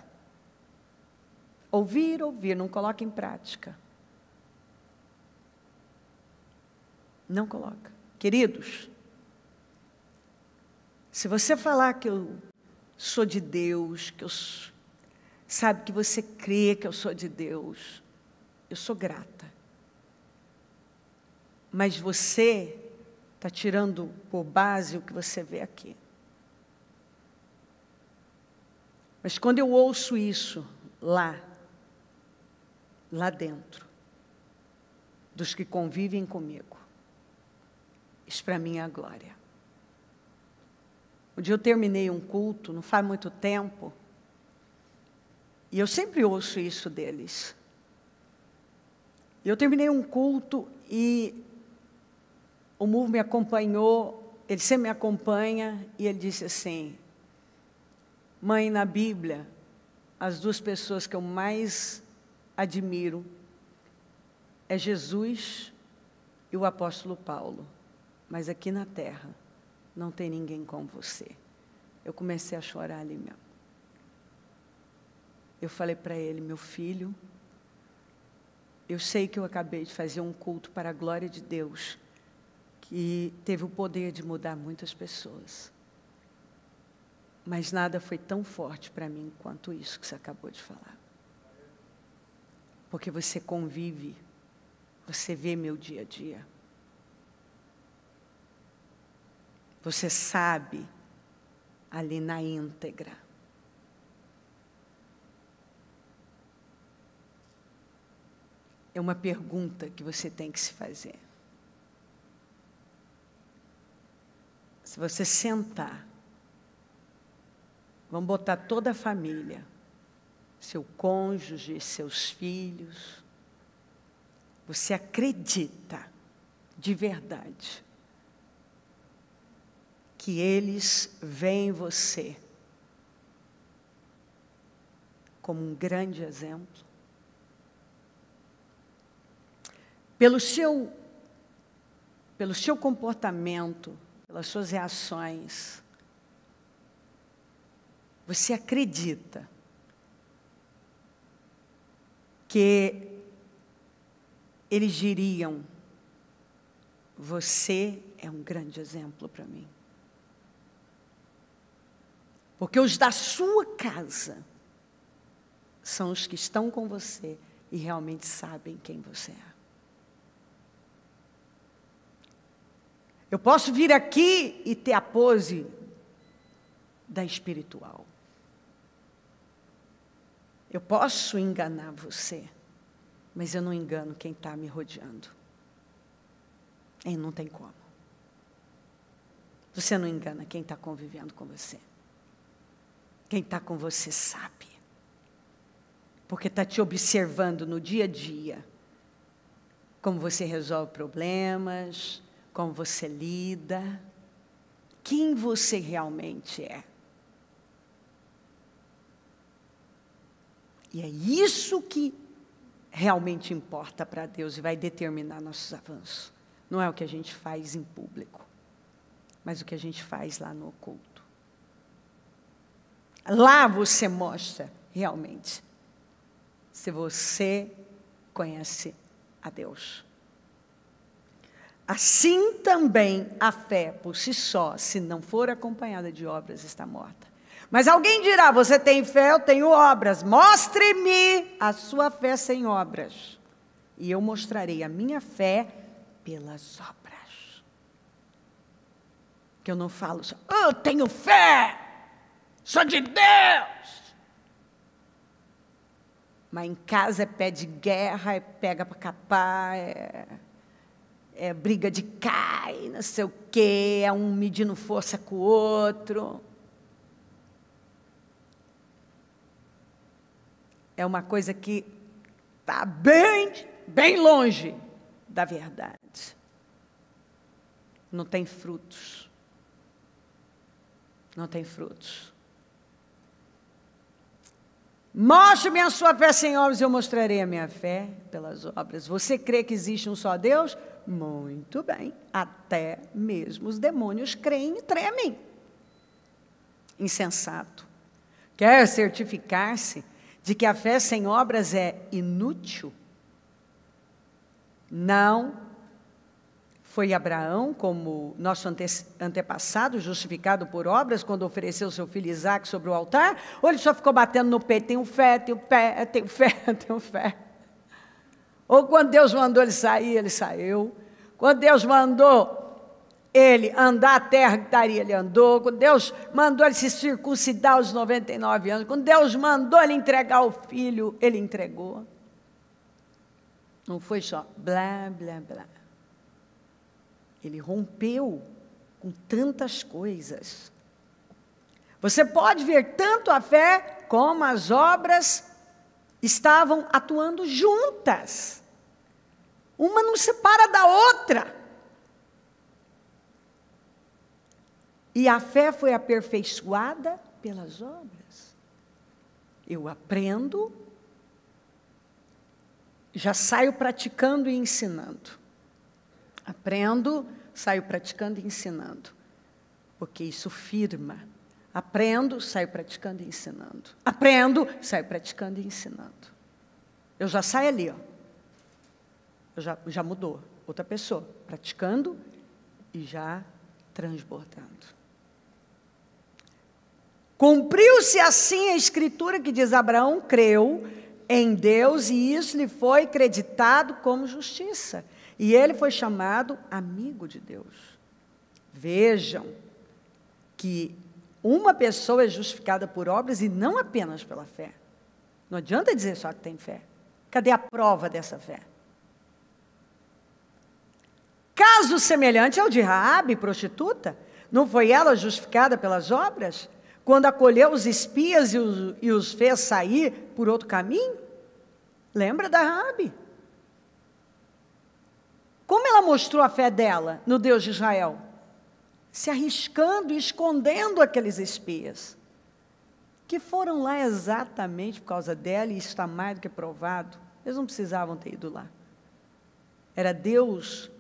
S1: Ouvir, não coloca em prática. Não coloca. Queridos, se você falar que eu sou de Deus, sabe que você crê que eu sou de Deus, eu sou grata. Mas você está tirando por base o que você vê aqui. Mas quando eu ouço isso lá dentro, dos que convivem comigo, isso para mim é a glória. Um dia eu terminei um culto, não faz muito tempo, e eu sempre ouço isso deles. E eu terminei um culto e o Move me acompanhou, ele sempre me acompanha, e ele disse assim, mãe, na Bíblia, as duas pessoas que eu mais admiro é Jesus e o apóstolo Paulo, mas aqui na terra não tem ninguém como você. Eu comecei a chorar ali mesmo. Eu falei para ele, meu filho, eu sei que eu acabei de fazer um culto para a glória de Deus, que teve o poder de mudar muitas pessoas. Mas nada foi tão forte para mim quanto isso que você acabou de falar. Porque você convive, você vê meu dia a dia. Você sabe ali na íntegra. É uma pergunta que você tem que se fazer. Se você sentar, vamos botar toda a família, seu cônjuge, seus filhos, você acredita de verdade que eles veem você como um grande exemplo? Pelo seu comportamento, pelas suas reações, você acredita que eles diriam, você é um grande exemplo para mim? Porque os da sua casa são os que estão com você e realmente sabem quem você é. Eu posso vir aqui e ter a pose da espiritual. Eu posso enganar você, mas eu não engano quem está me rodeando. Não tem como. Você não engana quem está convivendo com você. Quem está com você sabe. Porque está te observando no dia a dia. Como você resolve problemas, como você lida. Quem você realmente é. E é isso que realmente importa para Deus e vai determinar nossos avanços. Não é o que a gente faz em público, mas o que a gente faz lá no oculto. Lá você mostra realmente se você conhece a Deus. Assim também a fé por si só, se não for acompanhada de obras, está morta. Mas alguém dirá, você tem fé, eu tenho obras. Mostre-me a sua fé sem obras. E eu mostrarei a minha fé pelas obras. Que eu não falo só, eu tenho fé, sou de Deus. Mas em casa é pé de guerra, é pega para capar, é briga de cai, não sei o quê, é um medindo força com o outro. É uma coisa que está bem longe da verdade. Não tem frutos. Não tem frutos. Mostre-me a sua fé sem obras, eu mostrarei a minha fé pelas obras. Você crê que existe um só Deus? Muito bem. Até mesmo os demônios creem e tremem. Insensato. Quer certificar-se de que a fé sem obras é inútil? Não foi Abraão, como nosso antepassado, justificado por obras, quando ofereceu seu filho Isaque sobre o altar? Ou ele só ficou batendo no peito, tenho fé, tenho fé, tenho fé, tenho fé? Ou quando Deus mandou ele sair, ele saiu. Quando Deus mandou ele andar a terra que daria, ele andou. Quando Deus mandou ele se circuncidar aos 99 anos, quando Deus mandou ele entregar o filho, ele entregou. Não foi só blá, blá, blá. Ele rompeu com tantas coisas. Você pode ver tanto a fé como as obras estavam atuando juntas. Uma não separa da outra. E a fé foi aperfeiçoada pelas obras. Eu aprendo, já saio praticando e ensinando. Aprendo, saio praticando e ensinando. Porque isso firma. Aprendo, saio praticando e ensinando. Aprendo, saio praticando e ensinando. Eu já saio ali, ó. Já mudou. Outra pessoa, praticando e já transbordando. Cumpriu-se assim a escritura que diz, Abraão creu em Deus e isso lhe foi creditado como justiça. E ele foi chamado amigo de Deus. Vejam que uma pessoa é justificada por obras e não apenas pela fé. Não adianta dizer só que tem fé. Cadê a prova dessa fé? Caso semelhante ao de Raabe, prostituta, não foi ela justificada pelas obras? Quando acolheu os espias e os fez sair por outro caminho? Lembra da Raabe? Como ela mostrou a fé dela no Deus de Israel? Se arriscando e escondendo aqueles espias, que foram lá exatamente por causa dela, e isso está mais do que provado. Eles não precisavam ter ido lá. Era Deus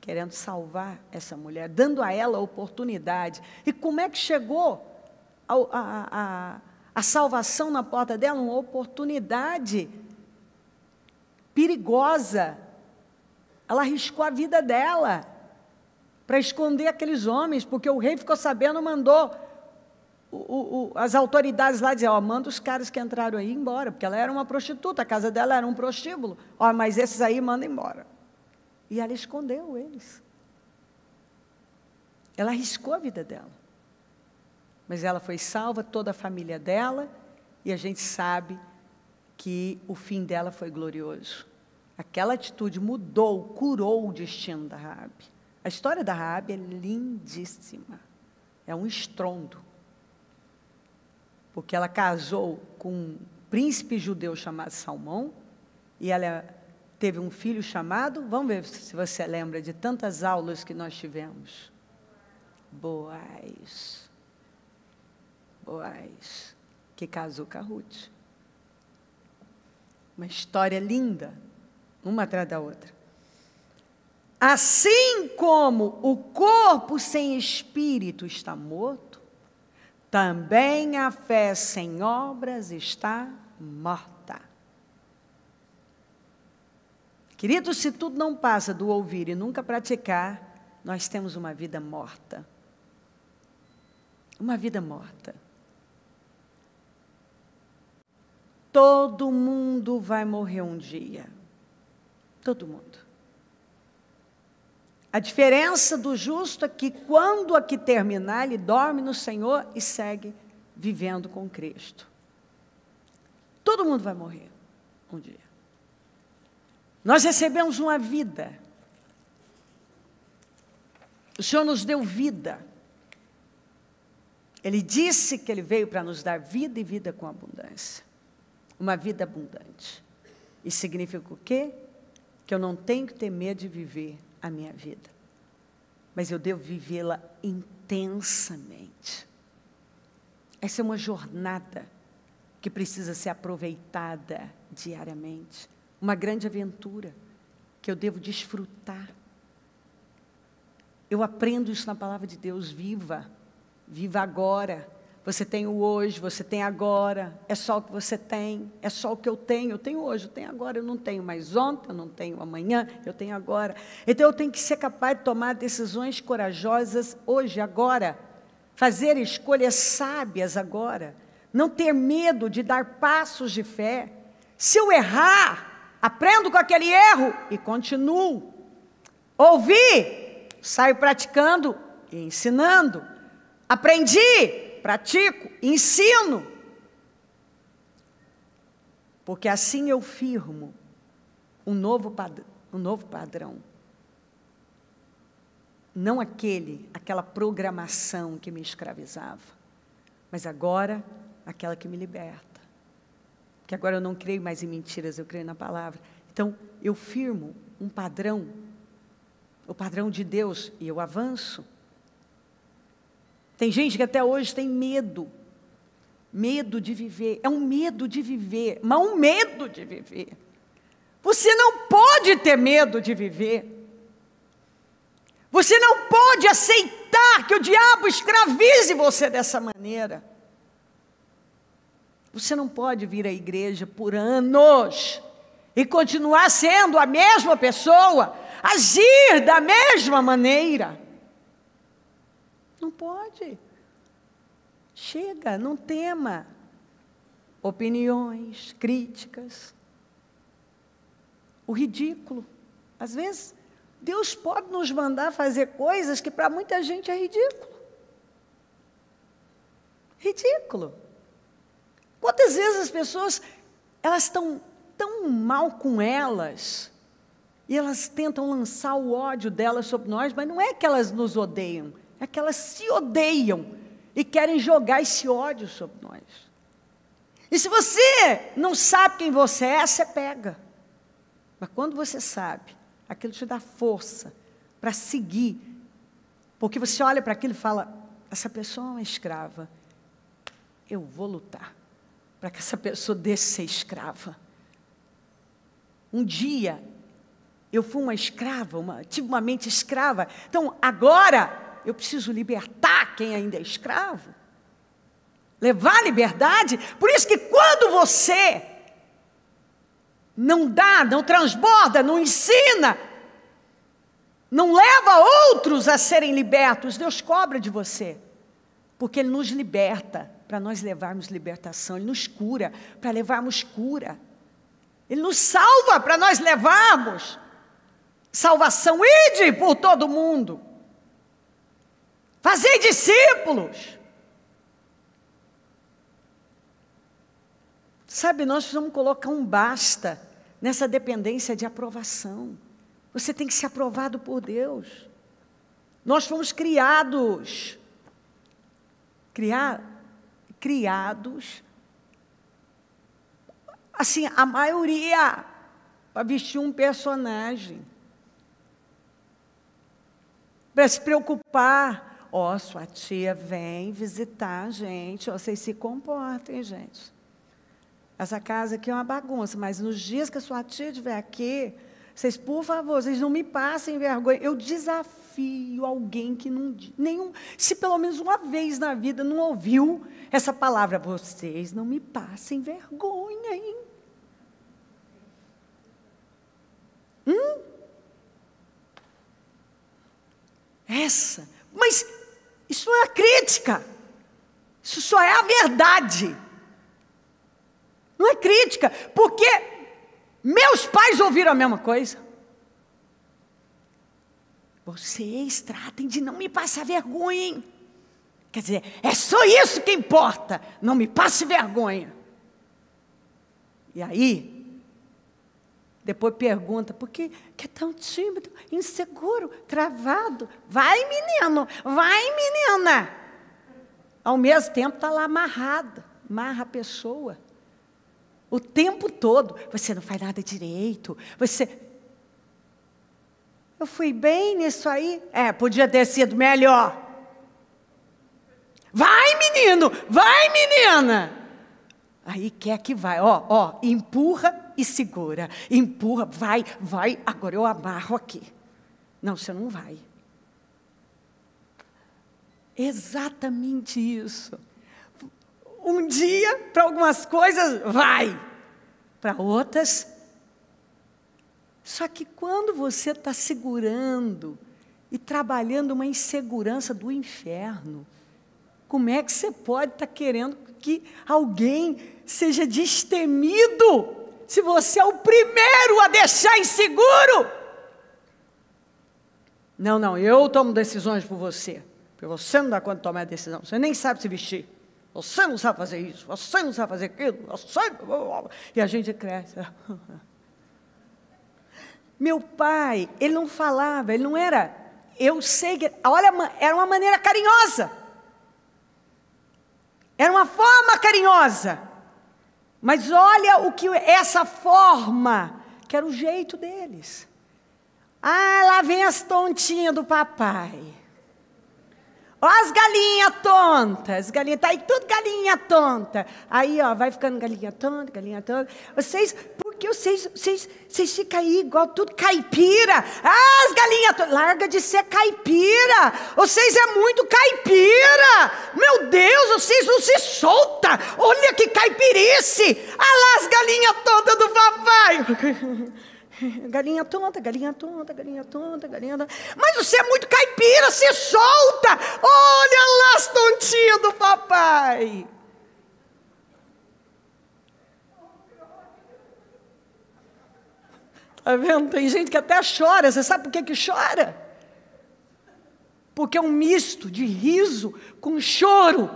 S1: querendo salvar essa mulher, dando a ela a oportunidade. E como é que chegou a salvação na porta dela? Uma oportunidade perigosa. Ela arriscou a vida dela para esconder aqueles homens, porque o rei ficou sabendo, mandou as autoridades lá dizer, manda os caras que entraram aí embora, porque ela era uma prostituta, a casa dela era um prostíbulo, mas esses aí manda embora. E ela escondeu eles. Ela arriscou a vida dela. Mas ela foi salva, toda a família dela, e a gente sabe que o fim dela foi glorioso. Aquela atitude mudou, curou o destino da Raabe. A história da Raabe é lindíssima. É um estrondo. Porque ela casou com um príncipe judeu chamado Salmão, e ela teve um filho chamado, vamos ver se você lembra de tantas aulas que nós tivemos. Boaz. Boaz, que casou com a Ruth. Uma história linda, uma atrás da outra. Assim como o corpo sem espírito está morto, também a fé sem obras está morta. Querido, se tudo não passa do ouvir e nunca praticar, nós temos uma vida morta. Uma vida morta. Todo mundo vai morrer um dia. Todo mundo. A diferença do justo é que quando aqui terminar, ele dorme no Senhor e segue vivendo com Cristo. Todo mundo vai morrer um dia. Nós recebemos uma vida. O Senhor nos deu vida. Ele disse que Ele veio para nos dar vida e vida com abundância. Uma vida abundante. Isso significa o quê? Que eu não tenho que ter medo de viver a minha vida. Mas eu devo vivê-la intensamente. Essa é uma jornada que precisa ser aproveitada diariamente. Uma grande aventura que eu devo desfrutar. Eu aprendo isso na palavra de Deus. Viva. Viva agora. Você tem o hoje, você tem agora, é só o que você tem, é só o que eu tenho hoje, eu tenho agora, eu não tenho mais ontem, eu não tenho amanhã, eu tenho agora. Então eu tenho que ser capaz de tomar decisões corajosas hoje, agora, fazer escolhas sábias agora, não ter medo de dar passos de fé. Se eu errar, aprendo com aquele erro e continuo. Ouvi, saio praticando e ensinando. Aprendi, pratico, ensino. Porque assim eu firmo um novo padrão. Não aquela programação que me escravizava, mas agora aquela que me liberta. Porque agora eu não creio mais em mentiras, eu creio na palavra. Então, eu firmo um padrão, o padrão de Deus, e eu avanço. Tem gente que até hoje tem medo de viver, é um medo de viver, mas um medo de viver. Você não pode ter medo de viver. Você não pode aceitar que o diabo escravize você dessa maneira. Você não pode vir à igreja por anos e continuar sendo a mesma pessoa, agir da mesma maneira. Não pode. Chega, não tema opiniões, críticas. O ridículo. Às vezes, Deus pode nos mandar fazer coisas que para muita gente é ridículo. Ridículo. Quantas vezes as pessoas, elas estão tão mal com elas, e elas tentam lançar o ódio delas sobre nós, mas não é que elas nos odeiam, é que elas se odeiam e querem jogar esse ódio sobre nós. E se você não sabe quem você é, você pega. Mas quando você sabe, aquilo te dá força para seguir. Porque você olha para aquilo e fala, essa pessoa é uma escrava. Eu vou lutar para que essa pessoa deixe de ser escrava. Um dia, eu fui uma escrava, tive uma mente escrava. Então, agora, eu preciso libertar quem ainda é escravo. Levar a liberdade. Por isso que quando você não dá, não transborda, não ensina, não leva outros a serem libertos, Deus cobra de você. Porque Ele nos liberta para nós levarmos libertação. Ele nos cura para levarmos cura. Ele nos salva para nós levarmos salvação. Ide por todo mundo. Fazei discípulos. Sabe, nós precisamos colocar um basta nessa dependência de aprovação. Você tem que ser aprovado por Deus. Nós fomos criados assim, a maioria, para vestir um personagem, para se preocupar. Ó, sua tia vem visitar a gente, ó, vocês se comportem, gente. Essa casa aqui é uma bagunça, mas nos dias que a sua tia estiver aqui, vocês, por favor, vocês não me passem vergonha. Eu desafio alguém que não, se pelo menos uma vez na vida não ouviu essa palavra, vocês não me passem vergonha, hein? Mas isso não é crítica, isso só é a verdade. Não é crítica, porque meus pais ouviram a mesma coisa. Vocês tratem de não me passar vergonha, hein? Quer dizer, é só isso que importa, não me passe vergonha. E aí, depois pergunta, por que é tão tímido, inseguro, travado? Vai, menino, vai, menina. Ao mesmo tempo está lá amarrada, amarra a pessoa. O tempo todo, você não faz nada direito, eu fui bem nisso aí? Podia ter sido melhor. Vai, menino, vai, menina. Aí quer que vai, ó, empurra e segura. Empurra, vai, agora eu amarro aqui. Não, você não vai. Exatamente isso. Um dia, para algumas coisas, vai. Para outras. Só que quando você está segurando e trabalhando uma insegurança do inferno, como é que você pode estar querendo que alguém seja destemido, se você é o primeiro a deixar inseguro? Não, eu tomo decisões por você, porque você não dá conta de tomar a decisão, você nem sabe se vestir, você não sabe fazer isso, você não sabe fazer aquilo, e a gente cresce. Meu pai, ele não falava, ele não era, eu sei que, olha, era uma maneira carinhosa, era uma forma carinhosa, mas olha o que essa forma, que era o jeito deles. Lá vem as tontinhas do papai. Ó as galinhas tontas, tá aí tudo galinha tonta. Aí, ó, vai ficando galinha tonta. Porque vocês ficam aí igual tudo caipira. As galinhas tontas, larga de ser caipira. Vocês é muito caipira. Meu Deus, vocês não se soltam. Olha que caipirice. Lá as galinhas tontas do papai. Galinha tonta. Mas você é muito caipira, se solta. Olha lá as tontinhas do papai. Está vendo? Tem gente que até chora. Você sabe por que chora? Porque é um misto de riso com choro.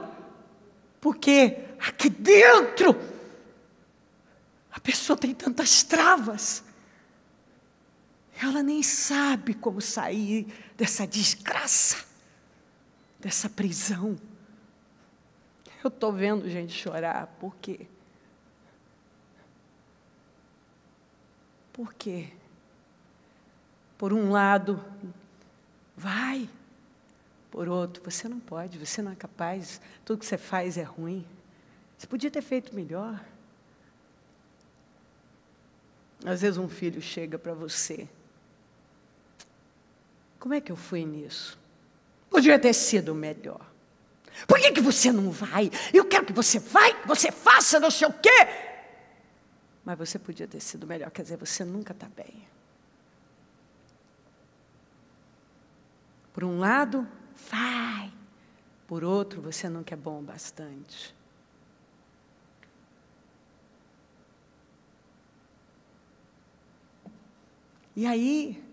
S1: Porque aqui dentro a pessoa tem tantas travas. Ela nem sabe como sair dessa desgraça, dessa prisão. Eu estou vendo gente chorar, por quê? Por quê? Por um lado, vai. Por outro, você não pode, você não é capaz, tudo que você faz é ruim. Você podia ter feito melhor. Às vezes um filho chega para você. Como é que eu fui nisso? Podia ter sido melhor. Por que você não vai? Eu quero que você vá, que você faça não sei o quê. Mas você podia ter sido melhor, quer dizer, você nunca está bem. Por um lado, vai. Por outro, você nunca é bom o bastante. E aí,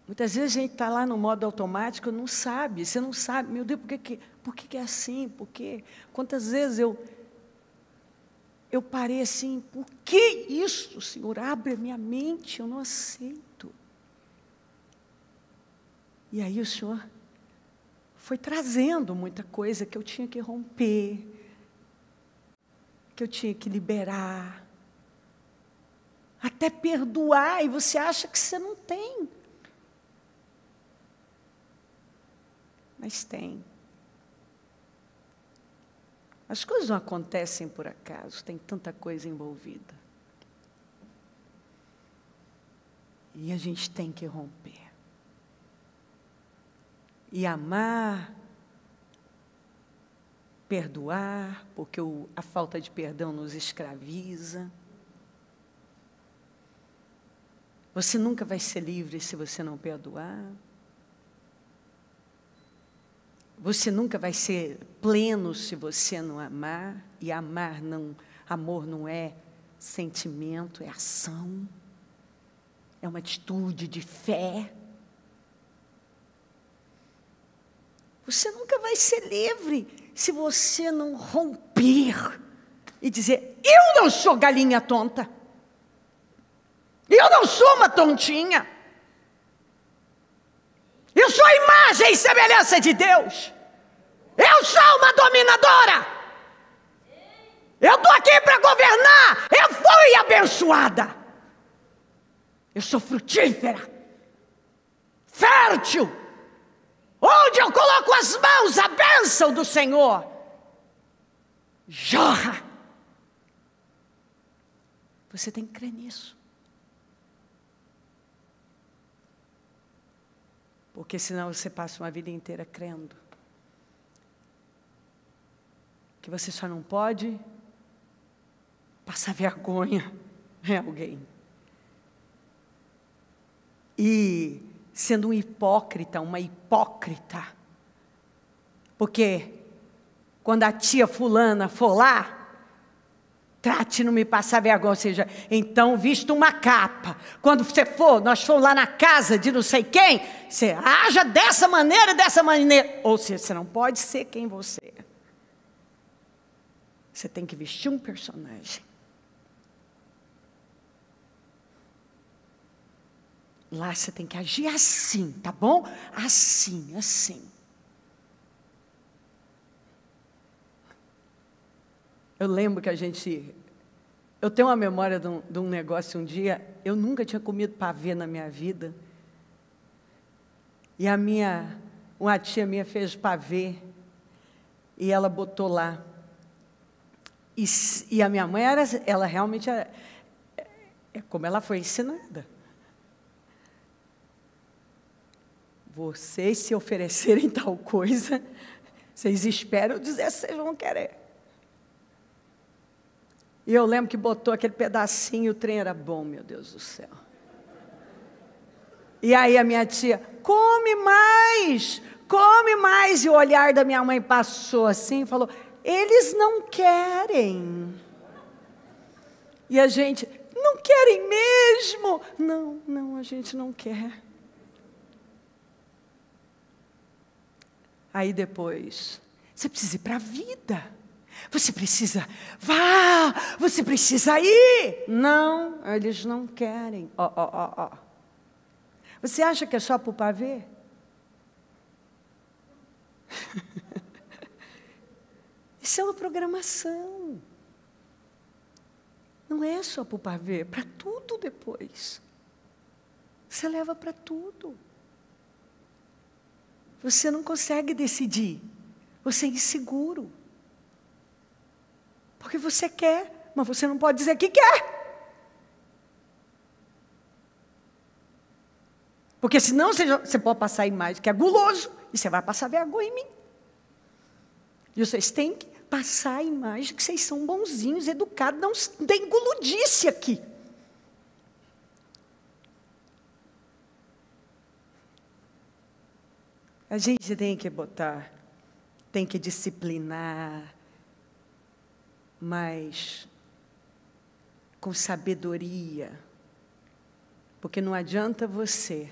S1: muitas vezes a gente está lá no modo automático, não sabe, você não sabe, meu Deus, por que é assim? Por quê? Quantas vezes eu parei assim, por que isso, Senhor? Abre a minha mente, eu não aceito. E aí o Senhor foi trazendo muita coisa que eu tinha que romper, que eu tinha que liberar, até perdoar, e você acha que você não tem. Mas tem. As coisas não acontecem por acaso, tem tanta coisa envolvida. E a gente tem que romper. E amar, perdoar, porque a falta de perdão nos escraviza. Você nunca vai ser livre se você não perdoar. Você nunca vai ser pleno se você não amar. E amor não é sentimento, é ação. É uma atitude de fé. Você nunca vai ser livre se você não romper e dizer: eu não sou galinha tonta. Eu não sou uma tontinha. Eu sou a imagem e semelhança de Deus. Eu sou uma dominadora. Eu estou aqui para governar. Eu fui abençoada. Eu sou frutífera, fértil. Onde eu coloco as mãos, a bênção do Senhor jorra. Você tem que crer nisso. Porque senão você passa uma vida inteira crendo que você só não pode passar vergonha em alguém. E sendo um hipócrita, uma hipócrita. Porque quando a tia fulana for lá, trate de não me passar vergonha, ou seja, então vista uma capa. Quando você for, nós formos lá na casa de não sei quem, você haja dessa maneira, dessa maneira. Ou seja, você não pode ser quem você é. Você tem que vestir um personagem. Lá você tem que agir assim, tá bom? Assim, assim. Eu lembro que eu tenho uma memória de um negócio um dia, eu nunca tinha comido pavê na minha vida. E uma tia minha fez pavê, e ela botou lá. E a minha mãe, ela realmente era como ela foi ensinada. Vocês se oferecerem tal coisa, vocês esperam dizer se vocês vão querer. E eu lembro que botou aquele pedacinho, o trem era bom, meu Deus do céu. E aí a minha tia, come mais, come mais. E o olhar da minha mãe passou assim e falou: eles não querem. E a gente, não querem mesmo? Não, a gente não quer. Aí depois, você precisa ir para a vida. Você precisa, você precisa ir. Não, eles não querem. Ó. Você acha que é só para o pavê? Isso é uma programação. Não é só para o pavê, é para tudo depois. Você leva para tudo. Você não consegue decidir. Você é inseguro. Porque você quer, mas você não pode dizer que quer. Porque senão você pode passar a imagem que é guloso, e você vai passar vergonha em mim. E vocês têm que passar a imagem que vocês são bonzinhos, educados, não tem guludice aqui. A gente tem que botar, tem que disciplinar, mas com sabedoria. Porque não adianta você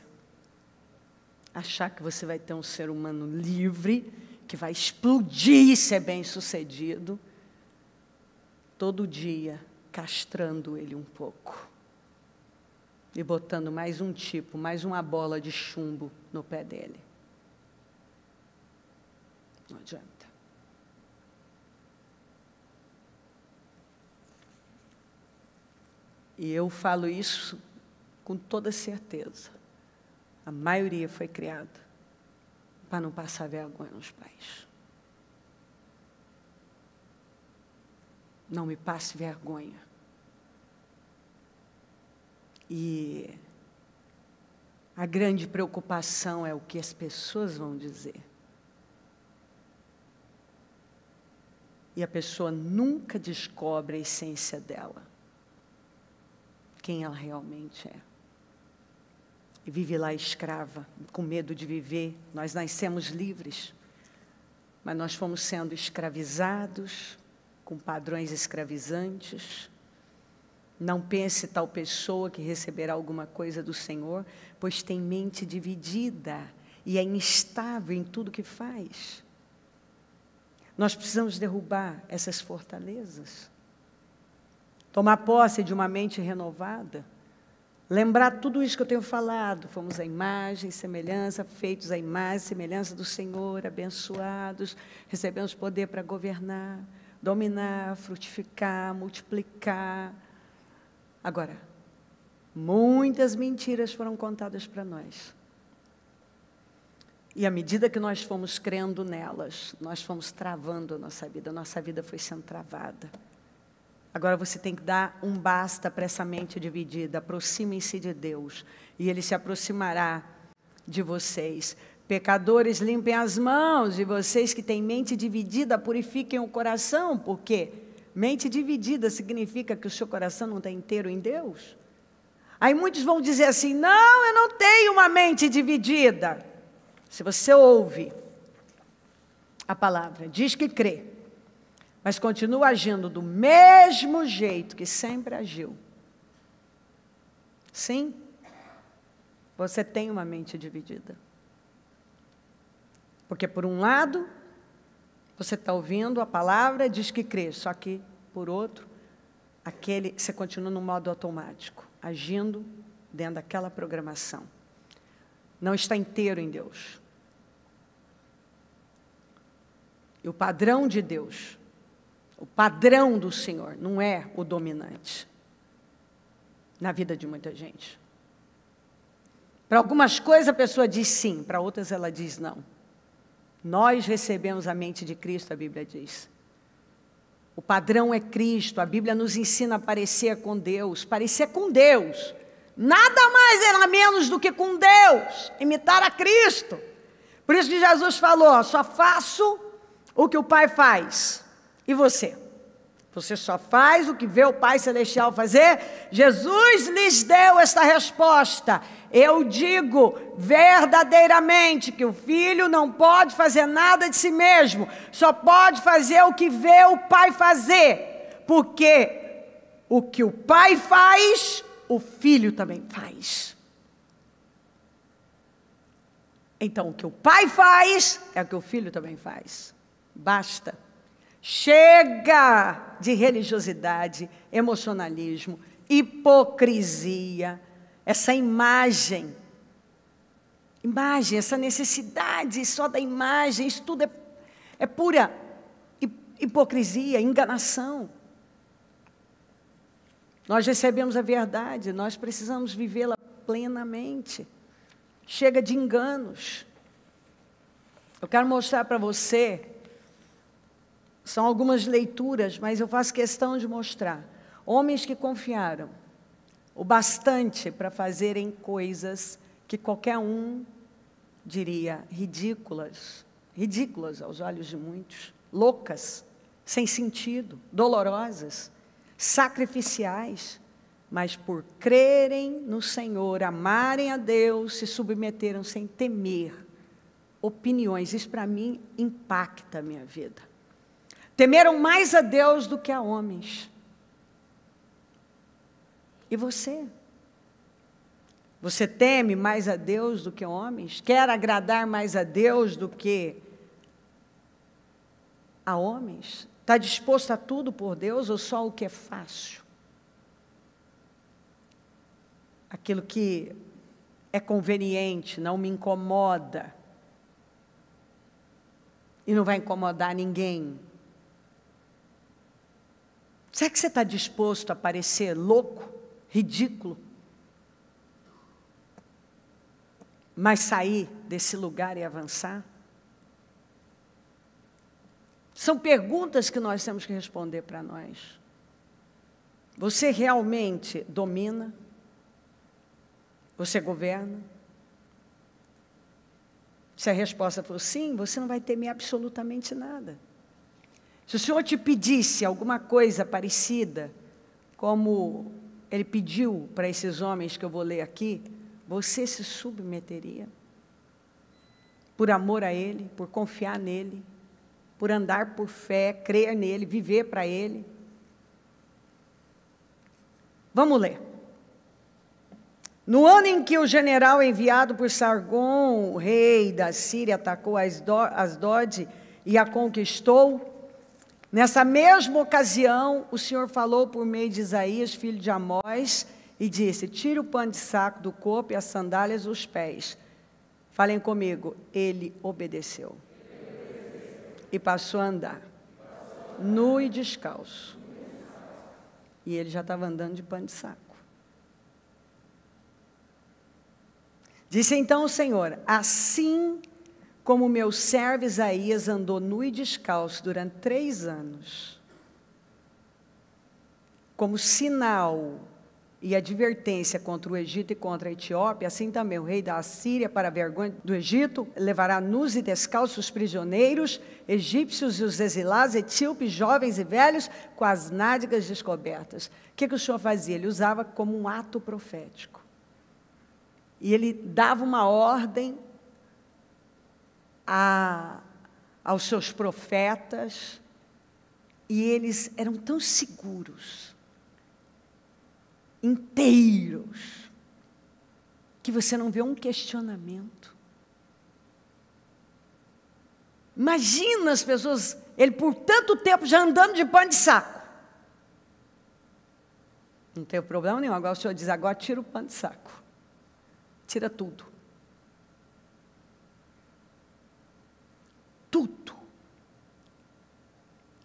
S1: achar que você vai ter um ser humano livre, que vai explodir e ser bem-sucedido, todo dia castrando ele um pouco. E botando mais um tipo, mais uma bola de chumbo no pé dele. Não adianta. E eu falo isso com toda certeza. A maioria foi criada para não passar vergonha nos pais. Não me passe vergonha. E a grande preocupação é o que as pessoas vão dizer. E a pessoa nunca descobre a essência dela. Quem ela realmente é. E vive lá escrava, com medo de viver. Nós nascemos livres, mas nós fomos sendo escravizados, com padrões escravizantes. Não pense tal pessoa que receberá alguma coisa do Senhor, pois tem mente dividida e é instável em tudo que faz. Nós precisamos derrubar essas fortalezas. Tomar posse de uma mente renovada. Lembrar tudo isso que eu tenho falado. Fomos a imagem e semelhança, feitos à imagem e semelhança do Senhor, abençoados, recebemos poder para governar, dominar, frutificar, multiplicar. Agora, muitas mentiras foram contadas para nós. E à medida que nós fomos crendo nelas, nós fomos travando a nossa vida foi sendo travada. Agora você tem que dar um basta para essa mente dividida. Aproximem-se de Deus e Ele se aproximará de vocês. Pecadores, limpem as mãos, e vocês que têm mente dividida, purifiquem o coração, porque mente dividida significa que o seu coração não está inteiro em Deus. Aí muitos vão dizer assim, não, eu não tenho uma mente dividida. Se você ouve a palavra, diz que crê, mas continua agindo do mesmo jeito que sempre agiu. Sim, você tem uma mente dividida. Porque por um lado, você está ouvindo a palavra, diz que crê, só que por outro, você continua no modo automático, agindo dentro daquela programação. Não está inteiro em Deus. E o padrão de Deus, o padrão do Senhor, não é o dominante na vida de muita gente. Para algumas coisas a pessoa diz sim, para outras ela diz não. Nós recebemos a mente de Cristo, a Bíblia diz. O padrão é Cristo, a Bíblia nos ensina a parecer com Deus. Parecer com Deus, nada mais era menos do que com Deus, imitar a Cristo. Por isso que Jesus falou, só faço o que o Pai faz. E você? Você só faz o que vê o Pai Celestial fazer? Jesus lhes deu esta resposta. Eu digo verdadeiramente que o Filho não pode fazer nada de si mesmo. Só pode fazer o que vê o Pai fazer. Porque o que o Pai faz, o Filho também faz. Então, o que o Pai faz, é o que o Filho também faz. Basta. Chega de religiosidade, emocionalismo, hipocrisia, essa imagem, essa necessidade só da imagem, isso tudo é pura hipocrisia, enganação. Nós recebemos a verdade, nós precisamos vivê-la plenamente. Chega de enganos. Eu quero mostrar para você. São algumas leituras, mas eu faço questão de mostrar. Homens que confiaram o bastante para fazerem coisas que qualquer um diria ridículas aos olhos de muitos, loucas, sem sentido, dolorosas, sacrificiais, mas por crerem no Senhor, amarem a Deus, se submeteram sem temer opiniões. Isso para mim impacta a minha vida. Temeram mais a Deus do que a homens. E você? Você teme mais a Deus do que homens? Quer agradar mais a Deus do que a homens? Está disposto a tudo por Deus ou só o que é fácil? Aquilo que é conveniente, não me incomoda. e não vai incomodar ninguém? Será que você está disposto a parecer louco, ridículo, mas sair desse lugar e avançar? São perguntas que nós temos que responder para nós. Você realmente domina? Você governa? Se a resposta for sim, você não vai temer absolutamente nada. Se o Senhor te pedisse alguma coisa parecida, como Ele pediu para esses homens que eu vou ler aqui, você se submeteria? Por amor a Ele, por confiar nele, por andar por fé, crer nele, viver para Ele? Vamos ler. No ano em que o general enviado por Sargon, o rei da Síria, atacou Asdod e a conquistou, nessa mesma ocasião, o Senhor falou por meio de Isaías, filho de Amós, e disse: tire o pano de saco do corpo e as sandálias dos pés. Falem comigo. Ele obedeceu. E passou a andar, nu e descalço. E ele já estava andando de pano de saco. Disse então o Senhor: assim como meu servo Isaías andou nu e descalço durante 3 anos, como sinal e advertência contra o Egito e contra a Etiópia, assim também o rei da Assíria, para a vergonha do Egito, levará nus e descalços os prisioneiros, egípcios e os exilados, etíopes, jovens e velhos, com as nádegas descobertas. O que o Senhor fazia? Ele usava como um ato profético. E ele dava uma ordem aos seus profetas, e eles eram tão seguros, inteiros, que você não vê um questionamento. Imagina as pessoas, ele por tanto tempo já andando de pano de saco. Não tem problema nenhum. Agora o Senhor diz: agora tira o pano de saco. Tira tudo. Tudo.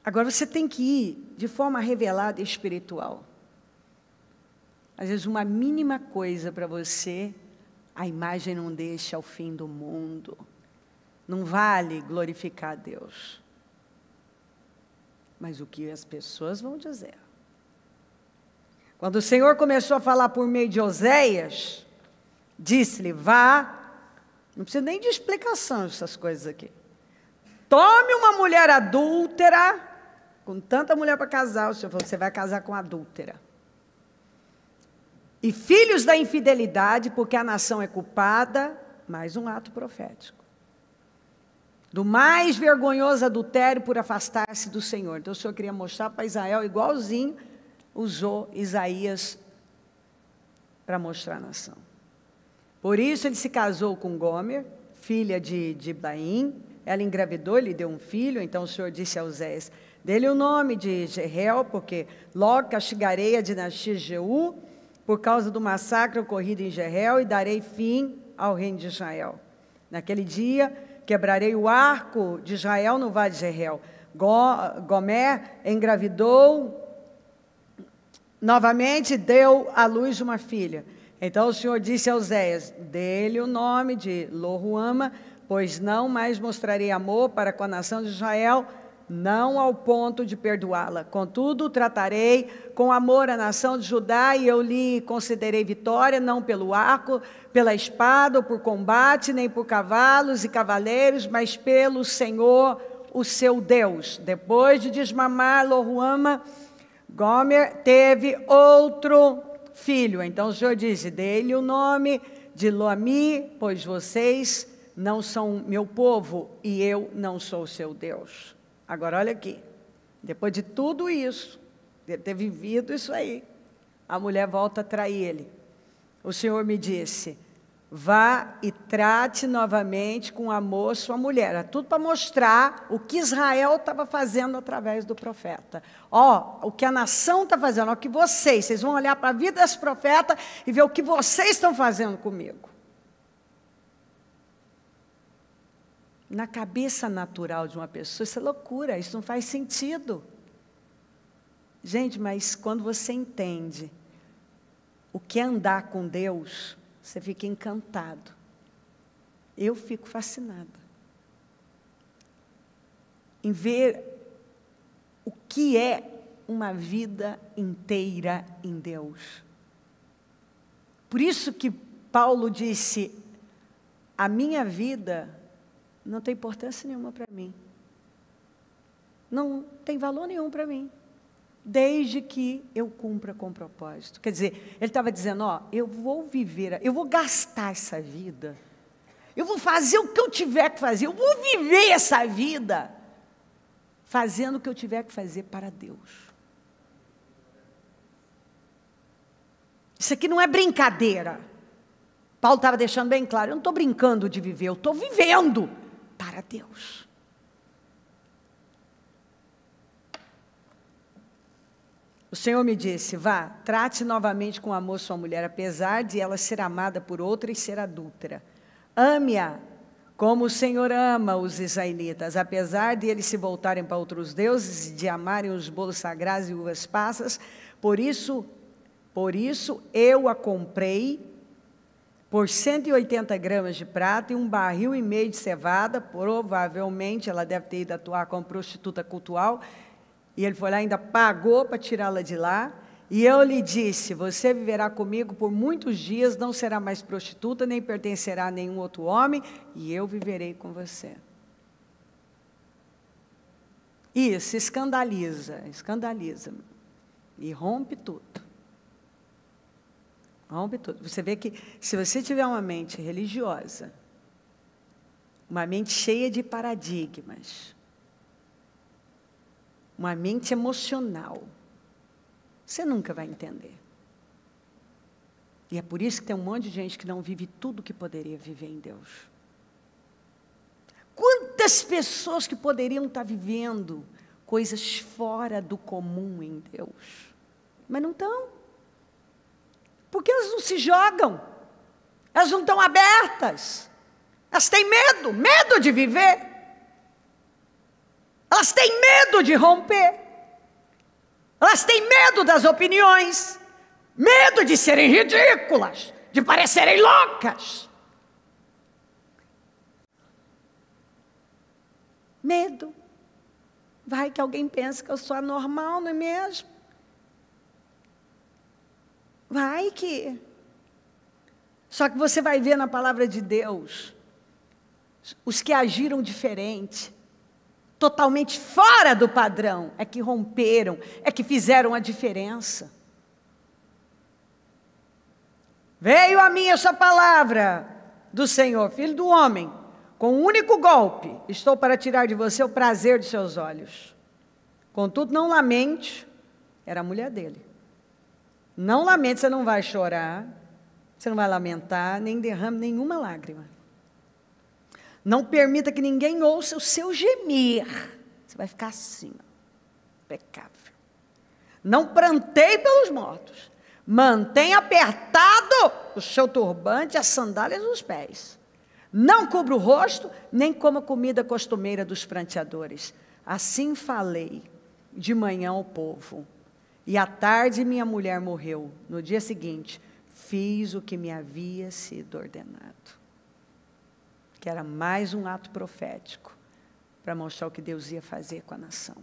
S1: Agora você tem que ir de forma revelada e espiritual. Às vezes uma mínima coisa para você, a imagem não deixa ao fim do mundo. Não vale glorificar a Deus. Mas o que as pessoas vão dizer? Quando o Senhor começou a falar por meio de Oséias, disse-lhe: vá, não precisa nem de explicação essas coisas aqui. Tome uma mulher adúltera, com tanta mulher para casar, o Senhor falou: você vai casar com adúltera. E filhos da infidelidade, porque a nação é culpada, mais um ato profético. Do mais vergonhoso adultério por afastar-se do Senhor. Então o Senhor queria mostrar para Israel, igualzinho, usou Isaías para mostrar a nação. Por isso ele se casou com Gomer, filha de Diblaim. Ela engravidou, ele deu um filho. Então o Senhor disse a Oséias: dê-lhe o nome de Jezreel, porque logo castigarei a dinastia de Jeú, por causa do massacre ocorrido em Jezreel, e darei fim ao reino de Israel. Naquele dia, quebrarei o arco de Israel no vale de Jezreel. Gomer engravidou novamente, deu à luz uma filha. Então o Senhor disse a Oséias: dê-lhe o nome de Lo-ruama, pois não mais mostrarei amor para com a nação de Israel, não ao ponto de perdoá-la. Contudo, tratarei com amor a nação de Judá, e eu lhe concederei vitória, não pelo arco, pela espada ou por combate, nem por cavalos e cavaleiros, mas pelo Senhor, o seu Deus. Depois de desmamar Lo-ruama, Gomer teve outro filho. Então o Senhor disse: dê-lhe o nome de Lo-ami, pois vocês não são meu povo e eu não sou seu Deus. Agora olha aqui, depois de tudo isso, de ter vivido isso aí, a mulher volta a trair ele. O Senhor me disse: vá e trate novamente com amor sua mulher. Era tudo para mostrar o que Israel estava fazendo através do profeta. O que a nação está fazendo, o que vocês vão olhar para a vida desse profeta e ver o que vocês estão fazendo comigo. na cabeça natural de uma pessoa, isso é loucura, isso não faz sentido. Gente, mas quando você entende o que é andar com Deus, você fica encantado. Eu fico fascinada em ver o que é uma vida inteira em Deus. Por isso que Paulo disse, a minha vida não tem importância nenhuma para mim. Não tem valor nenhum para mim. Desde que eu cumpra com o propósito. Quer dizer, ele estava dizendo, ó, eu vou viver, eu vou gastar essa vida. Eu vou fazer o que eu tiver que fazer. Eu vou viver essa vida fazendo o que eu tiver que fazer para Deus. Isso aqui não é brincadeira. Paulo estava deixando bem claro, eu não estou brincando de viver, eu estou vivendo para Deus. O Senhor me disse, vá, trate novamente com amor sua mulher, apesar de ela ser amada por outra e ser adúltera. Ame-a, como o Senhor ama os israelitas, apesar de eles se voltarem para outros deuses e de amarem os bolos sagrados e uvas passas. Por isso eu a comprei por 180 gramas de prata e 1,5 barril de cevada. Provavelmente ela deve ter ido atuar como prostituta cultual. E ele foi lá e ainda pagou para tirá-la de lá. E eu lhe disse, você viverá comigo por muitos dias, não será mais prostituta, nem pertencerá a nenhum outro homem, e eu viverei com você. Isso, escandaliza. E rompe tudo. Rompe tudo. Você vê que, se você tiver uma mente religiosa, uma mente cheia de paradigmas, uma mente emocional, você nunca vai entender. E é por isso que tem um monte de gente que não vive tudo que poderia viver em Deus. Quantas pessoas que poderiam estar vivendo coisas fora do comum em Deus, mas não estão. Porque elas não se jogam, elas não estão abertas, elas têm medo de viver, elas têm medo de romper, elas têm medo das opiniões, medo de serem ridículas, de parecerem loucas. Medo. Vai que alguém pensa que eu sou anormal, não é mesmo? Vai que... Só que você vai ver na palavra de Deus, os que agiram diferente, totalmente fora do padrão, é que romperam, é que fizeram a diferença. Veio a mim essa palavra do Senhor, filho do homem, com um único golpe, estou para tirar de você o prazer de seus olhos. Contudo, não lamente, era a mulher dele. Não lamente, você não vai chorar, você não vai lamentar, nem derrame nenhuma lágrima. Não permita que ninguém ouça o seu gemer. Você vai ficar assim, impecável. Não pranteie pelos mortos. Mantenha apertado o seu turbante e as sandálias nos pés. Não cubra o rosto, nem coma comida costumeira dos pranteadores. Assim falei de manhã ao povo. E à tarde minha mulher morreu. No dia seguinte, fiz o que me havia sido ordenado. Que era mais um ato profético para mostrar o que Deus ia fazer com a nação.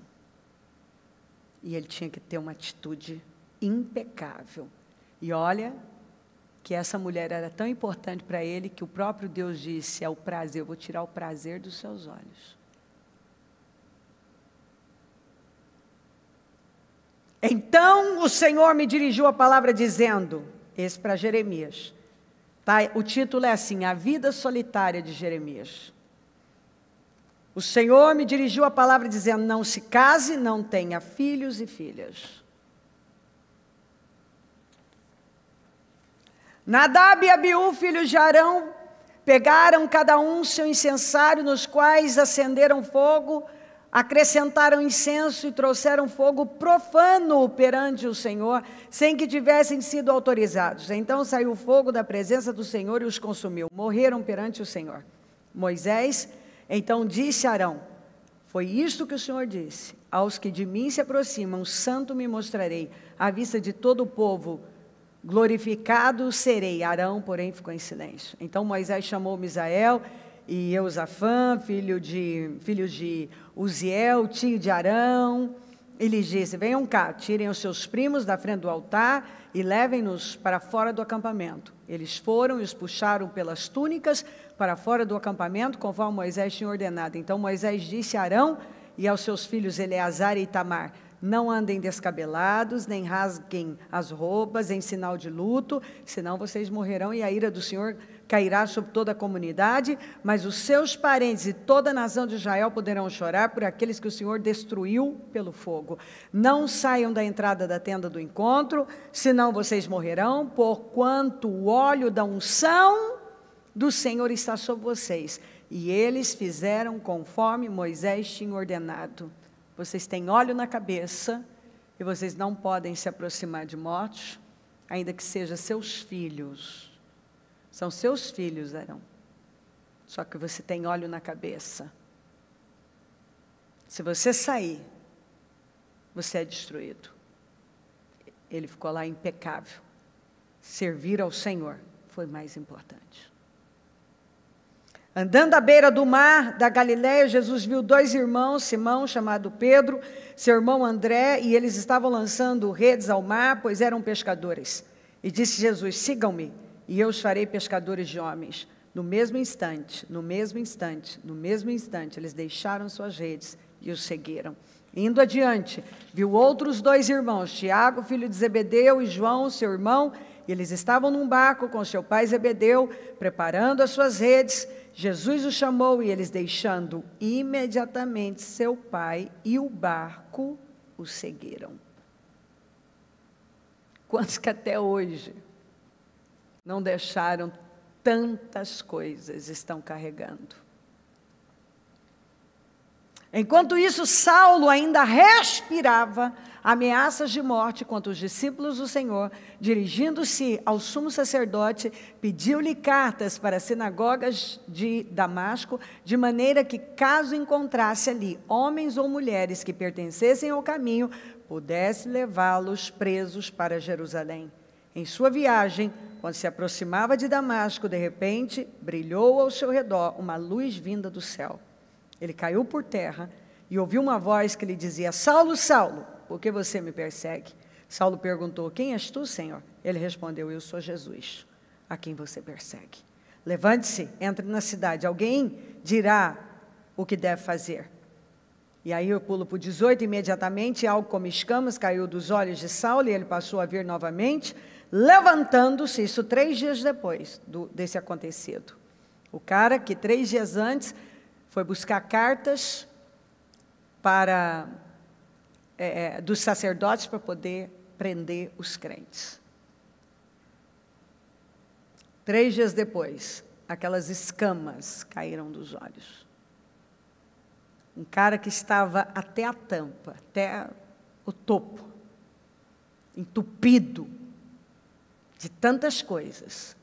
S1: E ele tinha que ter uma atitude impecável. E olha que essa mulher era tão importante para ele que o próprio Deus disse, é o prazer, eu vou tirar o prazer dos seus olhos. Então o Senhor me dirigiu a palavra dizendo, esse para Jeremias, tá? O título é assim, A Vida Solitária de Jeremias. O Senhor me dirigiu a palavra dizendo, não se case, não tenha filhos e filhas. Nadab e Abiú, filhos de Arão, pegaram cada um seu incensário, nos quais acenderam fogo, acrescentaram incenso e trouxeram fogo profano perante o Senhor, sem que tivessem sido autorizados. Então saiu o fogo da presença do Senhor e os consumiu. Morreram perante o Senhor. Moisés Então disse Arão: foi isto que o Senhor disse: aos que de mim se aproximam, santo me mostrarei, à vista de todo o povo, glorificado serei. Arão, porém, ficou em silêncio. Então Moisés chamou Misael e Eusafã, filhos de Uziel, tio de Arão, e lhes disse: venham cá, tirem os seus primos da frente do altar e levem-nos para fora do acampamento. Eles foram e os puxaram pelas túnicas para fora do acampamento, conforme Moisés tinha ordenado. Então Moisés disse a Arão e aos seus filhos Eleazar e Itamar: não andem descabelados, nem rasguem as roupas em sinal de luto, senão vocês morrerão e a ira do Senhor cairá sobre toda a comunidade, mas os seus parentes e toda a nação de Israel poderão chorar por aqueles que o Senhor destruiu pelo fogo. Não saiam da entrada da tenda do encontro, senão vocês morrerão, porquanto o óleo da unção do Senhor está sobre vocês. E eles fizeram conforme Moisés tinha ordenado. Vocês têm óleo na cabeça e vocês não podem se aproximar de mortos, ainda que sejam seus filhos. São seus filhos, Arão. Só que você tem óleo na cabeça. Se você sair, você é destruído. Ele ficou lá impecável. Servir ao Senhor foi mais importante. Andando à beira do mar da Galileia, Jesus viu 2 irmãos, Simão, chamado Pedro, seu irmão André, e eles estavam lançando redes ao mar, pois eram pescadores. E disse Jesus: sigam-me, e eu os farei pescadores de homens. No mesmo instante, eles deixaram suas redes e os seguiram. Indo adiante, viu outros 2 irmãos, Tiago, filho de Zebedeu, e João, seu irmão, e eles estavam num barco com seu pai Zebedeu, preparando as suas redes. Jesus os chamou e eles, deixando imediatamente seu pai e o barco, o seguiram. Quantos que até hoje não deixaram tantas coisas, estão carregando? Enquanto isso, Saulo ainda respirava ameaças de morte contra os discípulos do Senhor. Dirigindo-se ao sumo sacerdote, pediu-lhe cartas para as sinagogas de Damasco, de maneira que, caso encontrasse ali homens ou mulheres que pertencessem ao caminho, pudesse levá-los presos para Jerusalém. Em sua viagem, quando se aproximava de Damasco, de repente, brilhou ao seu redor uma luz vinda do céu. Ele caiu por terra e ouviu uma voz que lhe dizia: Saulo, Saulo, por que você me persegue? Saulo perguntou: quem és tu, Senhor? Ele respondeu: eu sou Jesus, a quem você persegue. Levante-se, entre na cidade, alguém dirá o que deve fazer. E aí eu pulo para o 18, imediatamente algo como escamas caiu dos olhos de Saulo e ele passou a ver novamente, levantando-se, isso 3 dias depois desse acontecido. O cara que 3 dias antes foi buscar cartas dos sacerdotes para poder prender os crentes. 3 dias depois, aquelas escamas caíram dos olhos. Um cara que estava até a tampa, até o topo, entupido de tantas coisas.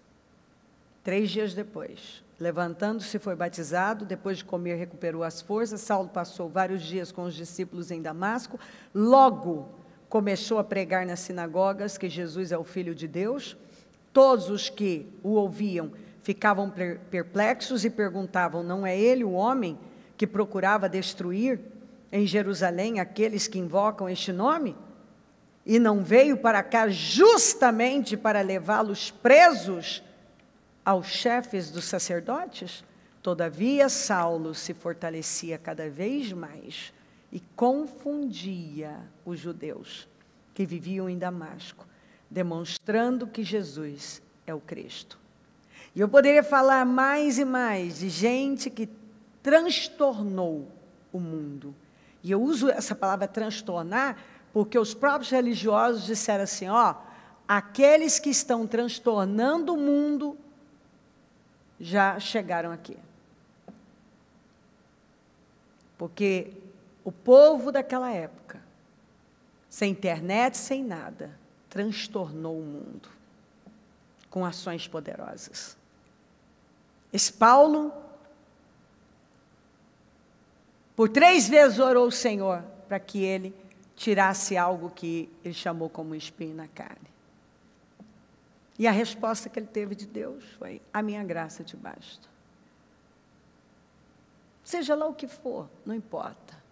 S1: 3 dias depois, levantando-se, foi batizado. Depois de comer, recuperou as forças. Saulo passou vários dias com os discípulos em Damasco. Logo começou a pregar nas sinagogas que Jesus é o Filho de Deus. Todos os que o ouviam ficavam perplexos e perguntavam: não é ele o homem que procurava destruir em Jerusalém aqueles que invocam este nome? E não veio para cá justamente para levá-los presos aos chefes dos sacerdotes? Todavia, Saulo se fortalecia cada vez mais e confundia os judeus que viviam em Damasco, demonstrando que Jesus é o Cristo. E eu poderia falar mais e mais de gente que transtornou o mundo. E eu uso essa palavra transtornar porque os próprios religiosos disseram assim: ó, aqueles que estão transtornando o mundo já chegaram aqui. Porque o povo daquela época, sem internet, sem nada, transtornou o mundo com ações poderosas. Esse Paulo Por 3 vezes orou o Senhor para que ele tirasse algo que ele chamou como espinho na carne. E a resposta que ele teve de Deus foi: a minha graça te basta. Seja lá o que for, não importa.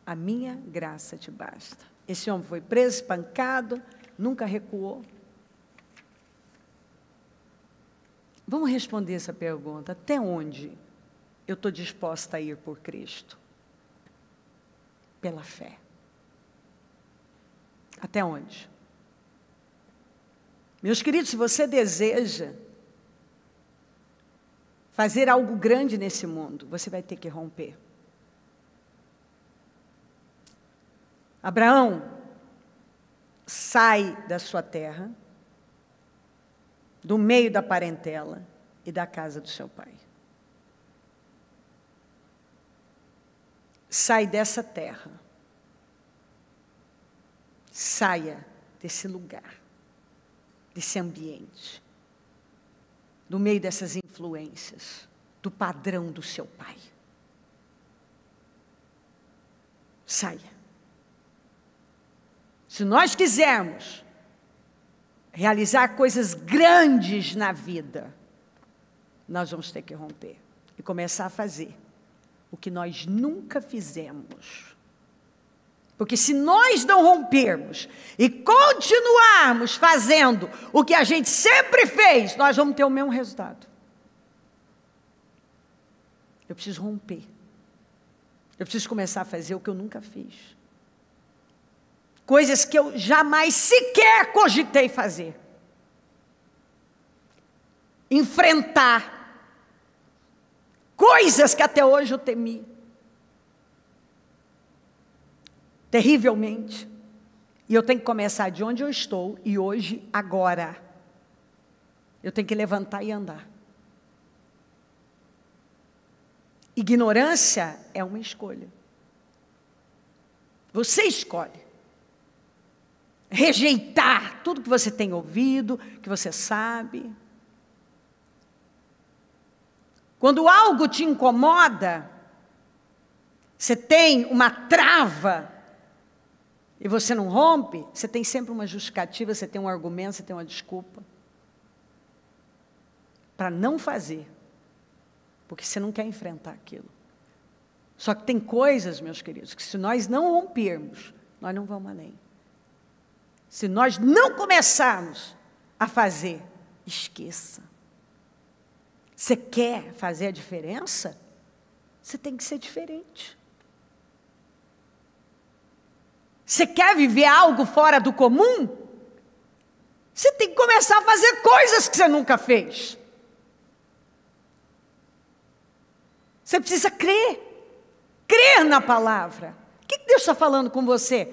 S1: A minha graça te basta. Esse homem foi preso, espancado, nunca recuou. Vamos responder essa pergunta: até onde eu estou disposta a ir por Cristo? Pela fé. Até onde? Meus queridos, se você deseja fazer algo grande nesse mundo, você vai ter que romper. Abraão sai da sua terra, do meio da parentela e da casa do seu pai. Sai dessa terra. Saia desse lugar, desse ambiente, do meio dessas influências, do padrão do seu pai. Saia. Se nós quisermos realizar coisas grandes na vida, nós vamos ter que romper e começar a fazer o que nós nunca fizemos. Porque se nós não rompermos e continuarmos fazendo o que a gente sempre fez, nós vamos ter o mesmo resultado. Eu preciso romper. Eu preciso começar a fazer o que eu nunca fiz. Coisas que eu jamais sequer cogitei fazer. Enfrentar coisas que até hoje eu temi. Terrivelmente. E eu tenho que começar de onde eu estou e hoje, agora. Eu tenho que levantar e andar. Ignorância é uma escolha. Você escolhe. Rejeitar tudo que você tem ouvido, que você sabe. Quando algo te incomoda, você tem uma trava e você não rompe, você tem sempre uma justificativa, você tem um argumento, você tem uma desculpa para não fazer, porque você não quer enfrentar aquilo. Só que tem coisas, meus queridos, que se nós não rompermos, nós não vamos além. Se nós não começarmos a fazer, esqueça. Você quer fazer a diferença? Você tem que ser diferente. Você quer viver algo fora do comum? Você tem que começar a fazer coisas que você nunca fez. Você precisa crer. Crer na palavra. O que Deus está falando com você?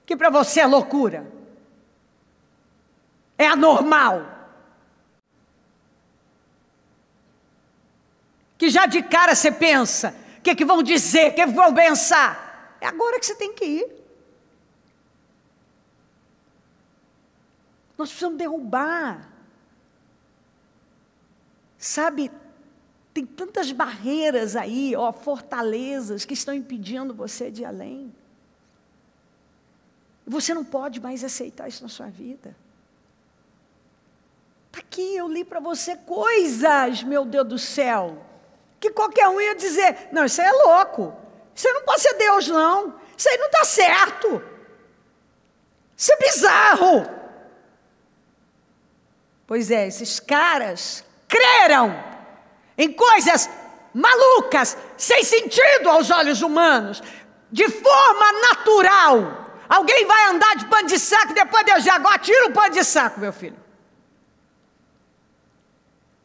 S1: Que para você é loucura. É anormal. Que já de cara você pensa, o que vão dizer, o que vão pensar? É agora que você tem que ir. Nós precisamos derrubar. Sabe, tem tantas barreiras aí, fortalezas que estão impedindo você de ir além. E você não pode mais aceitar isso na sua vida. Está aqui, eu li para você coisas, meu Deus do céu, que qualquer um ia dizer: não, isso aí é louco, isso aí não pode ser Deus não, isso aí não está certo, isso é bizarro. Pois é, esses caras creram em coisas malucas, sem sentido aos olhos humanos, de forma natural. Alguém vai andar de pano de saco, depois Deus diz: agora tira o pano de saco, meu filho.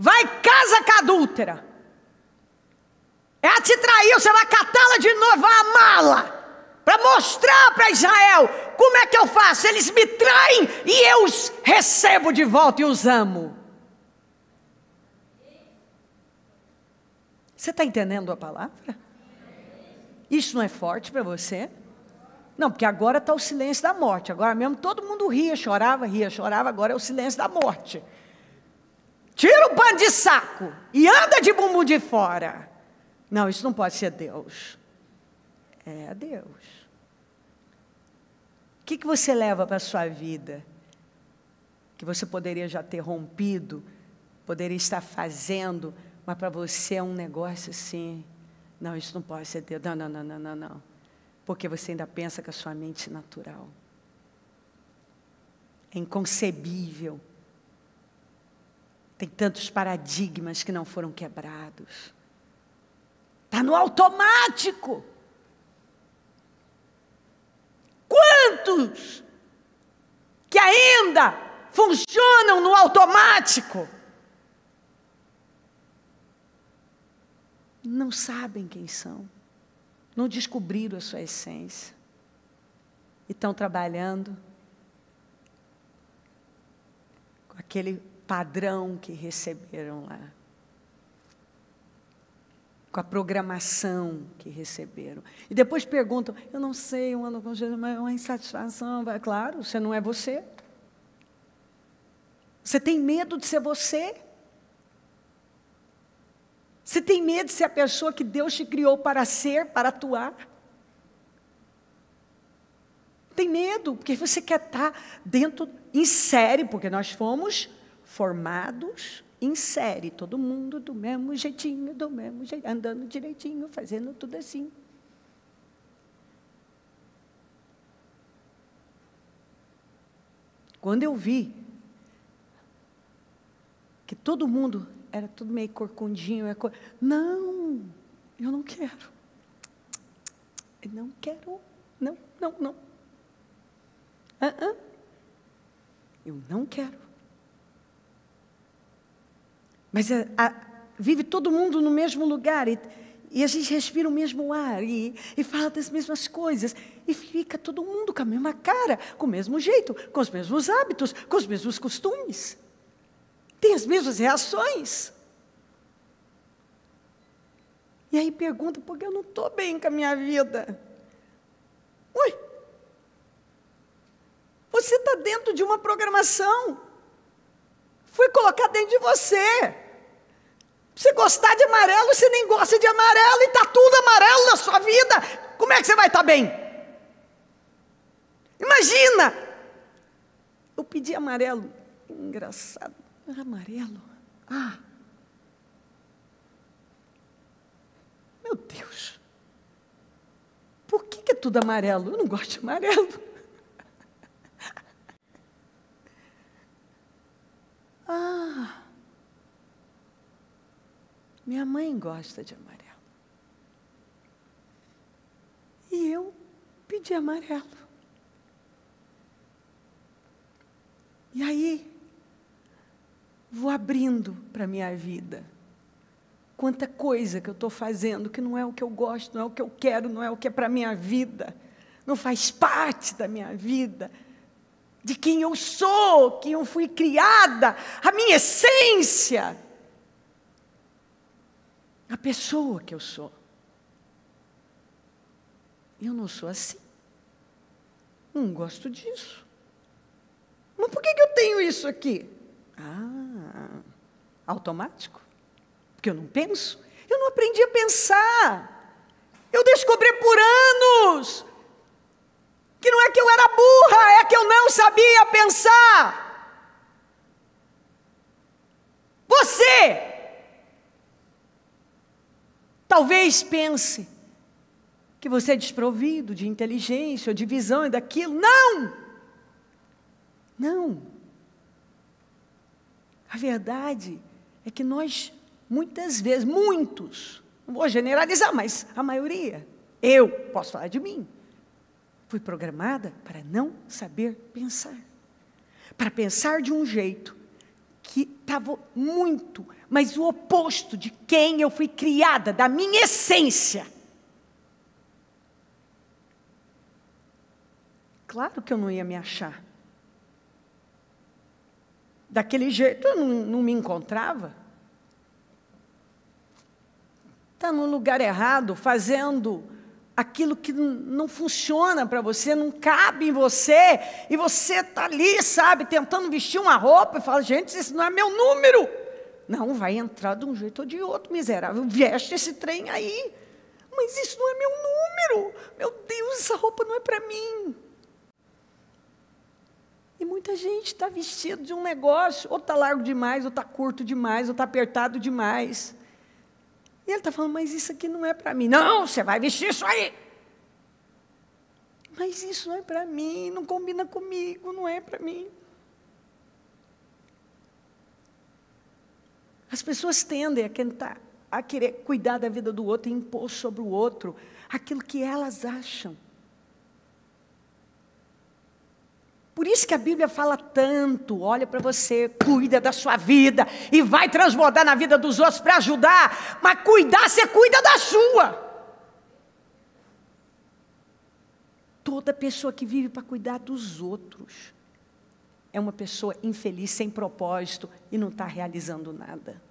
S1: Vai casa com a adúltera. Ela te traiu, você vai catá-la de novo, vai amá-la. Para mostrar para Israel como é que eu faço. Eles me traem e eu os recebo de volta e os amo. Você está entendendo a palavra? Isso não é forte para você? Não, porque agora está o silêncio da morte. Agora mesmo todo mundo ria, chorava, agora é o silêncio da morte. Tira o pano de saco e anda de bumbum de fora. Não, isso não pode ser Deus. É Deus. O que você leva para a sua vida? Que você poderia já ter rompido, poderia estar fazendo, mas para você é um negócio assim. Não, isso não pode ser Deus. Não. Porque você ainda pensa com a sua mente natural. É inconcebível. Tem tantos paradigmas que não foram quebrados. Está no automático. Quantos que ainda funcionam no automático? Não sabem quem são. Não descobriram a sua essência. E estão trabalhando com aquele padrão que receberam lá. Com a programação que receberam. E depois perguntam, eu não sei, eu ando com Jesus, mas é uma insatisfação. Claro, você não é você. Você tem medo de ser você. Você tem medo de ser a pessoa que Deus te criou para ser, para atuar. Tem medo, porque você quer estar dentro, em série, porque nós fomos formados em série, todo mundo do mesmo jeitinho, andando direitinho, fazendo tudo assim. Quando eu vi que todo mundo era tudo meio corcundinho, não, eu não quero. Eu não quero, não. Eu não quero. Mas vive todo mundo no mesmo lugar, e a gente respira o mesmo ar, e fala das mesmas coisas, e fica todo mundo com a mesma cara, com o mesmo jeito, com os mesmos hábitos, com os mesmos costumes. Tem as mesmas reações. E aí pergunta, por que eu não estou bem com a minha vida? Ui! Você está dentro de uma programação. Foi colocado dentro de você. Você gostar de amarelo, você nem gosta de amarelo, e está tudo amarelo na sua vida. Como é que você vai estar bem? Imagina! Eu pedi amarelo. Engraçado. Amarelo. Meu Deus. Por que é tudo amarelo? Eu não gosto de amarelo. Minha mãe gosta de amarelo. E eu pedi amarelo. E aí, vou abrindo para a minha vida. Quanta coisa que eu estou fazendo que não é o que eu gosto, não é o que eu quero, não é o que é para a minha vida. Não faz parte da minha vida. De quem eu sou, quem eu fui criada, a minha essência. A pessoa que eu sou. Eu não sou assim. Não gosto disso. Mas por que eu tenho isso aqui? Automático. Porque eu não penso. Eu não aprendi a pensar. Eu descobri por anos que não é que eu era burra, é que eu não sabia pensar. Você talvez pense que você é desprovido de inteligência, ou de visão e daquilo. Não. A verdade é que nós, muitas vezes, muitos, não vou generalizar, mas a maioria, eu posso falar de mim, fui programada para não saber pensar. Para pensar de um jeito que estava muito, mas o oposto de quem eu fui criada, da minha essência. Claro que eu não ia me achar. Daquele jeito eu não me encontrava. Está no lugar errado, fazendo aquilo que não funciona para você, não cabe em você, e você está ali, sabe, tentando vestir uma roupa, e fala, gente, isso não é meu número. Não, vai entrar de um jeito ou de outro, miserável. Veste esse trem aí. Mas isso não é meu número. Meu Deus, essa roupa não é para mim. E muita gente está vestido de um negócio, ou está largo demais, ou está curto demais, ou está apertado demais. E ele está falando, mas isso aqui não é para mim. Não, você vai vestir isso aí. Mas isso não é para mim, não combina comigo, não é para mim. As pessoas tendem a querer cuidar da vida do outro e impor sobre o outro aquilo que elas acham. Por isso que a Bíblia fala tanto, olha para você, cuida da sua vida e vai transbordar na vida dos outros para ajudar, mas cuidar, você cuida da sua. Toda pessoa que vive para cuidar dos outros é uma pessoa infeliz, sem propósito e não está realizando nada.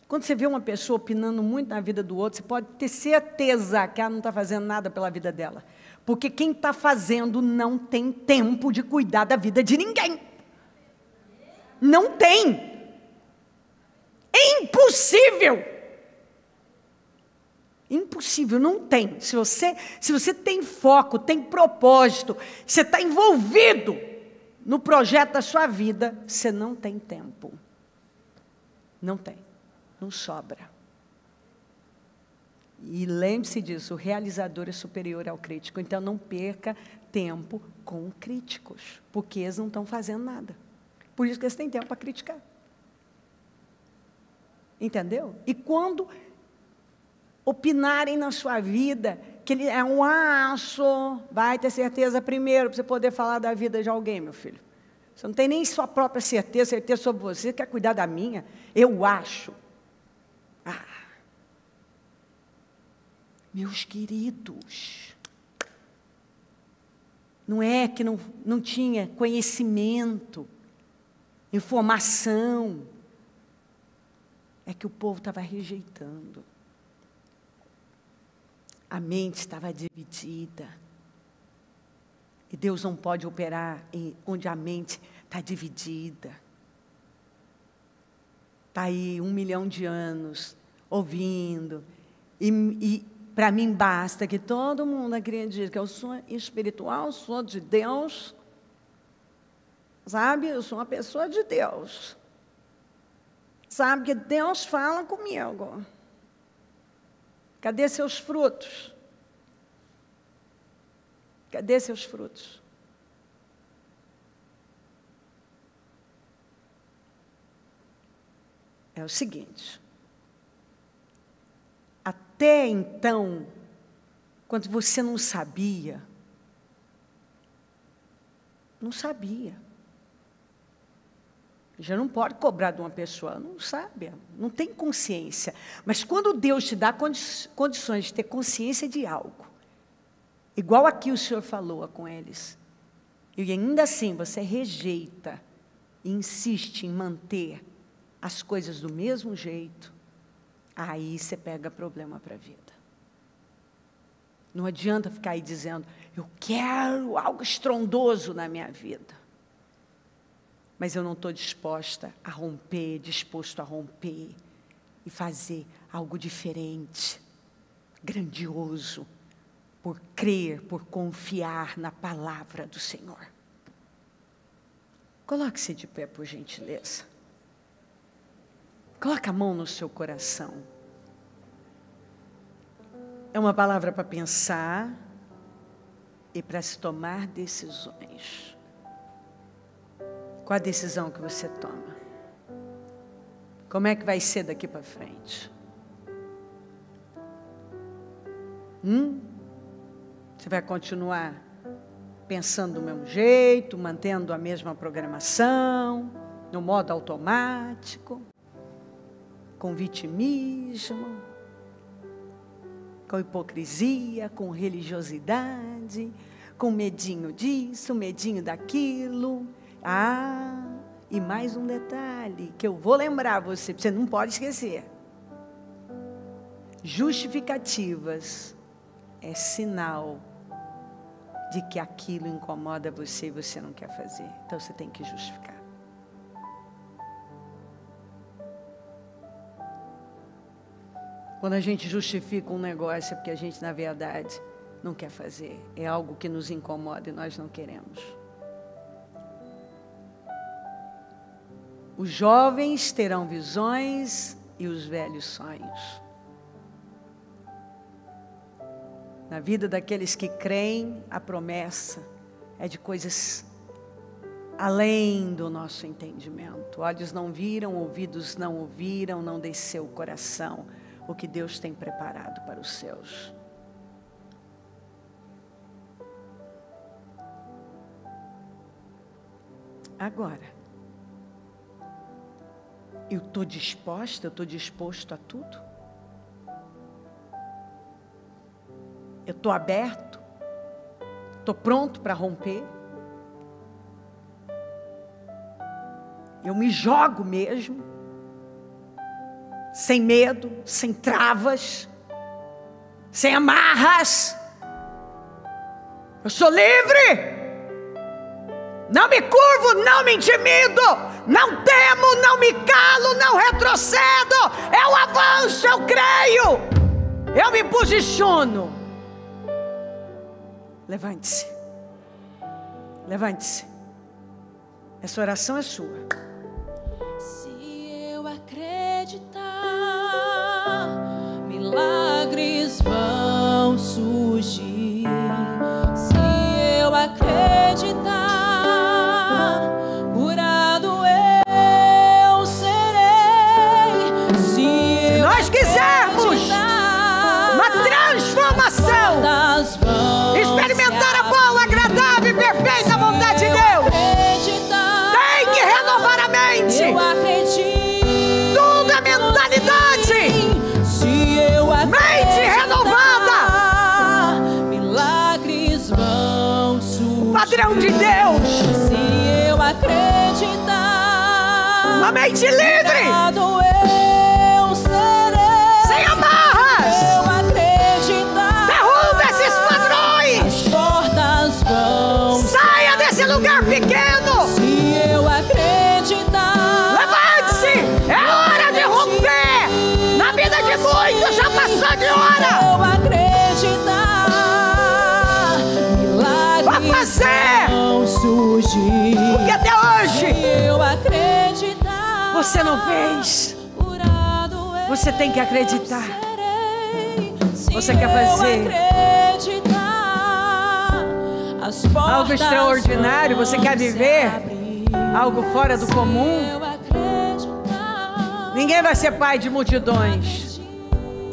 S1: Quando você vê uma pessoa opinando muito na vida do outro, você pode ter certeza que ela não está fazendo nada pela vida dela. Porque quem está fazendo não tem tempo de cuidar da vida de ninguém. Não tem. É impossível. Impossível, não tem. Se você tem foco, tem propósito, você está envolvido no projeto da sua vida, você não tem tempo. Não tem. Não sobra. E lembre-se disso, o realizador é superior ao crítico. Então, não perca tempo com críticos, porque eles não estão fazendo nada. Por isso que eles têm tempo para criticar. Entendeu? E quando opinarem na sua vida, que ele é um aço, vai ter certeza primeiro, para você poder falar da vida de alguém, meu filho. Você não tem nem sua própria certeza sobre você quer cuidar da minha? Eu acho. Meus queridos, não é que não tinha conhecimento, informação, é que o povo estava rejeitando. A mente estava dividida. E Deus não pode operar onde a mente está dividida. Está aí 1 milhão de anos ouvindo. E para mim basta que todo mundo acredite que eu sou espiritual, sou de Deus. Sabe? Eu sou uma pessoa de Deus. Sabe que Deus fala comigo. Cadê seus frutos? Cadê seus frutos? É o seguinte. Até então, quando você não sabia, já não pode cobrar de uma pessoa, não sabe, não tem consciência. Mas quando Deus te dá condições de ter consciência de algo, igual aqui o Senhor falou com eles, e ainda assim você rejeita e insiste em manter as coisas do mesmo jeito, aí você pega problema para a vida. Não adianta ficar aí dizendo, eu quero algo estrondoso na minha vida. Mas eu não estou disposto a romper e fazer algo diferente, grandioso, por crer, por confiar na palavra do Senhor. Coloque-se de pé, por gentileza. Coloque a mão no seu coração. É uma palavra para pensar e para se tomar decisões. Qual a decisão que você toma? Como é que vai ser daqui para frente? Você vai continuar pensando do mesmo jeito, mantendo a mesma programação, no modo automático, com vitimismo, com hipocrisia, com religiosidade, com medinho disso, medinho daquilo. E mais um detalhe que eu vou lembrar você não pode esquecer. Justificativas é sinal de que aquilo incomoda você e você não quer fazer. Então você tem que justificar. Quando a gente justifica um negócio é porque a gente, na verdade, não quer fazer. É algo que nos incomoda e nós não queremos. Os jovens terão visões e os velhos sonhos. Na vida daqueles que creem, a promessa é de coisas além do nosso entendimento. Olhos não viram, ouvidos não ouviram, não desceu o coração o que Deus tem preparado para os seus. Agora, eu estou disposta, eu estou disposto a tudo? Eu estou aberto? Estou pronto para romper? Eu me jogo mesmo, sem medo, sem travas, sem amarras. Eu sou livre, não me curvo, não me intimido, não temo, não me calo, não retrocedo. Eu avanço, eu creio, eu me posiciono. Levante-se, levante-se, essa oração é sua.
S2: Acreditar, milagres vão surgir. Se eu acreditar, curado eu serei. Se
S1: nós quisermos uma transformação, experimentar a boa, agradável e perfeita vontade de Deus, tem que renovar a mente.
S2: Eu acredito.
S1: Mente renovada,
S2: milagres vão surgir.
S1: Padrão de Deus.
S2: Se eu acreditar,
S1: uma mente livre,
S2: eu serei.
S1: Sem amarras.
S2: Se eu acreditar,
S1: derruba esses padrões.
S2: As portas vão.
S1: Saia desse lugar pequeno.
S2: Se eu acreditar,
S1: levante-se. É hora de romper. Na vida de muitos já passou de hora.
S2: Eu acreditar, milagres
S1: vai fazer
S2: vão surgir.
S1: Porque até hoje
S2: eu acreditar,
S1: você não fez. Você tem que acreditar. Você quer fazer algo extraordinário? Você quer viver algo fora do comum? Ninguém vai ser pai de multidões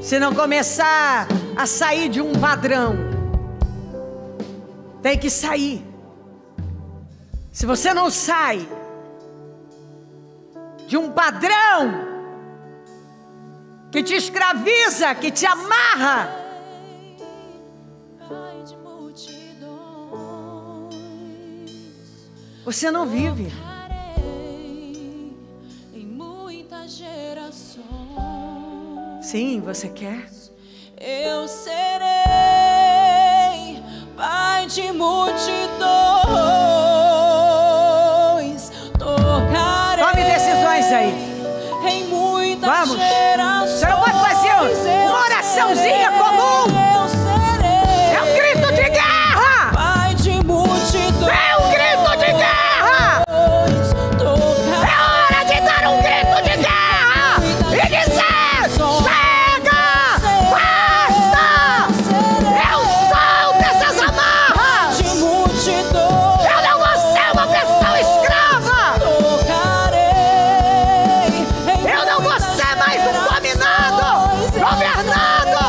S1: se não começar a sair de um padrão. Tem que sair. Se você não sai de um padrão que te escraviza, que te amarra, você não vive. Sim, você quer?
S2: Eu serei pai de multidões. Tocarei.
S1: Tome decisões aí.
S2: Em muitas
S1: vamos.
S2: Gerações.
S1: Você não pode fazer uma oraçãozinha comum.
S2: Eu serei.
S1: É um grito de guerra.
S2: Pai de multidões.
S1: É um grito de guerra. É hora de dar um grito de guerra e dizer: governado,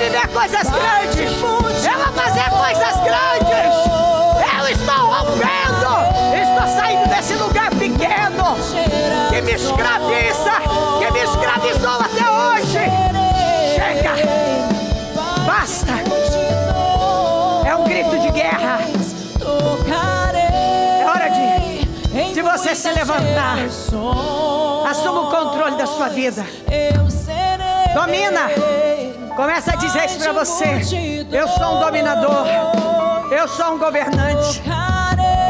S1: viver coisas grandes. Eu vou fazer coisas grandes. Eu estou rompendo. Estou saindo desse lugar pequeno que me escraviza, que me escravizou até hoje. Chega. Basta. É um grito de guerra. É hora de você se levantar. Assuma o controle da sua vida. Domina. Começa a dizer isso para você. Eu sou um dominador. Eu sou um governante.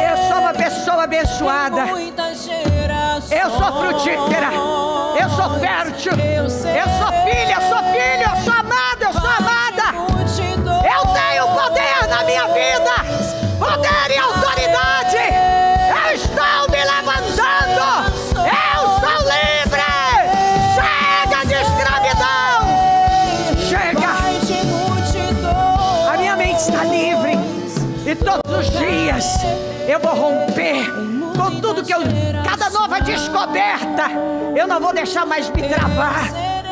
S1: Eu sou uma pessoa abençoada. Eu sou frutífera. Eu sou fértil. Eu sou filha, eu sou filho. Eu sou amada, eu sou amada. Eu tenho poder na minha vida. Poder e autoridade. Eu estou me levantando. Eu sou livre. Chega de escravidão. Chega. A minha mente está livre. E todos os dias eu vou romper com tudo que cada nova descoberta, eu não vou deixar mais me travar.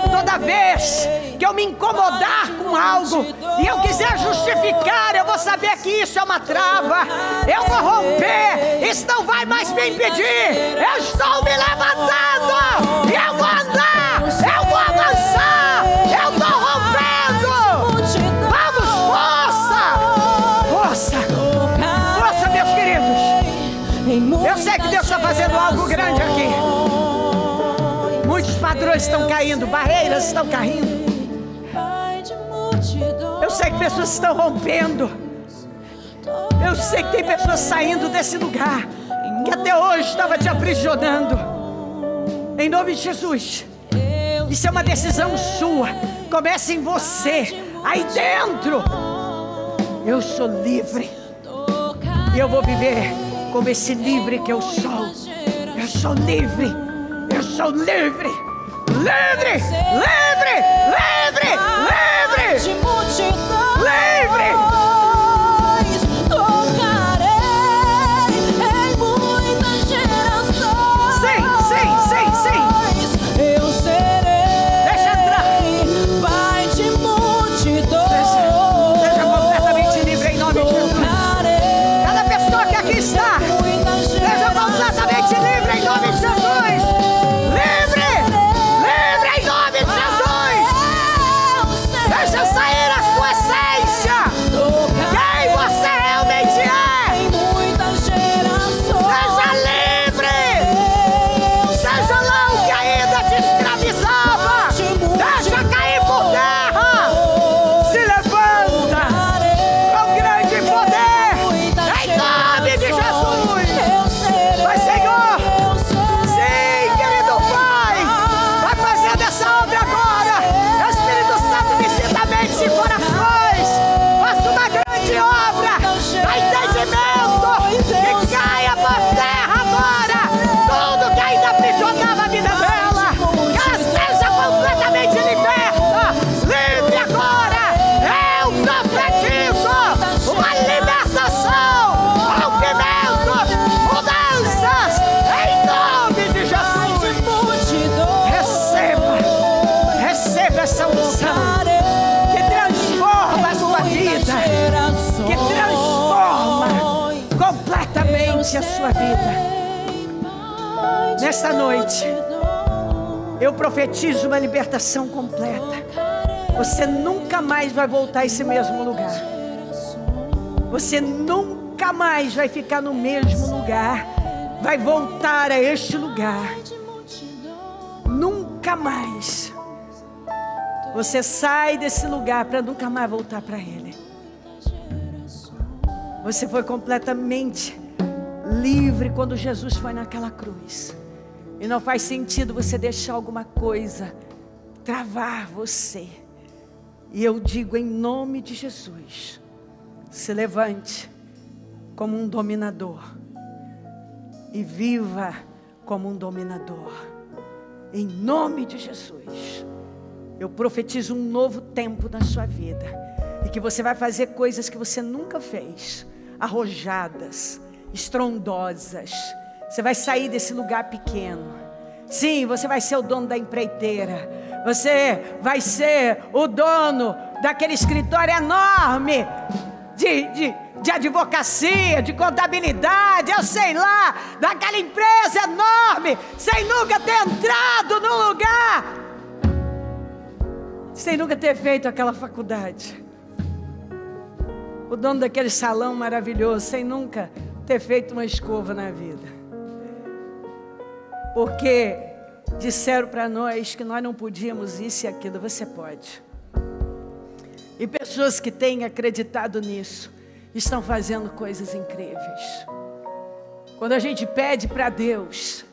S1: Toda vez que eu me incomodar com algo e eu quiser justificar, eu vou saber que isso é uma trava. Eu vou romper, isso não vai mais me impedir. Eu estou me levantando e eu vou andar, eu vou avançar, eu estou rompendo. Vamos, força, força, meus queridos. Eu sei que Deus está fazendo algo grande aqui. Muitos padrões estão caindo, barreiras estão caindo. Eu sei que pessoas estão rompendo. Eu sei que tem pessoas saindo desse lugar que até hoje estava te aprisionando. Em nome de Jesus. Isso é uma decisão sua. Comece em você, aí dentro. Eu sou livre. E eu vou viver como esse livre que eu sou. Eu sou livre. Eu sou livre. Livre, livre, livre, livre. Livre. Sim, sim, sim, sim.
S2: Eu serei.
S1: Deixa entrar.
S2: Pai de multidões.
S1: Seja completamente livre em nome de Jesus. Cada pessoa que aqui está, seja completamente livre em nome de Jesus. Livre, livre em nome de Jesus. Deixa sair a sua essência. Quem você realmente é. Seja livre. Seja lá o que ainda te escravizava. Deixa cair por terra. Se levanta com grande poder em nome de Jesus. Mas Senhor, sim, querido Pai, vai fazer dessa obra agora. Espírito Santo, visita mentes e corações. Faça uma grande obra. Dá entendimento que caia por terra agora tudo que ainda aprisionava a vida dela. Que ela seja completamente liberta. Livre agora. Eu profetizo uma libertação, rompimentos, mudanças em nome de Jesus. Receba essa unção que transforma a sua vida, que transforma completamente a sua vida. Nesta noite, eu profetizo uma libertação completa. Você nunca mais vai voltar a esse mesmo lugar. Você nunca mais vai ficar no mesmo lugar. Vai voltar a este lugar. Nunca mais. Você sai desse lugar para nunca mais voltar para ele. Você foi completamente livre quando Jesus foi naquela cruz. E não faz sentido você deixar alguma coisa travar você. E eu digo em nome de Jesus, se levante como um dominador e viva como um dominador. Em nome de Jesus, eu profetizo um novo tempo na sua vida. E que você vai fazer coisas que você nunca fez. Arrojadas, estrondosas. Você vai sair desse lugar pequeno. Sim, você vai ser o dono da empreiteira. Você vai ser o dono daquele escritório enorme de advocacia, de contabilidade, eu sei lá, daquela empresa enorme, sem nunca ter entrado no lugar, sem nunca ter feito aquela faculdade. O dono daquele salão maravilhoso, sem nunca ter feito uma escova na vida. Porque disseram para nós que nós não podíamos isso e aquilo. Você pode. E pessoas que têm acreditado nisso estão fazendo coisas incríveis. Quando a gente pede para Deus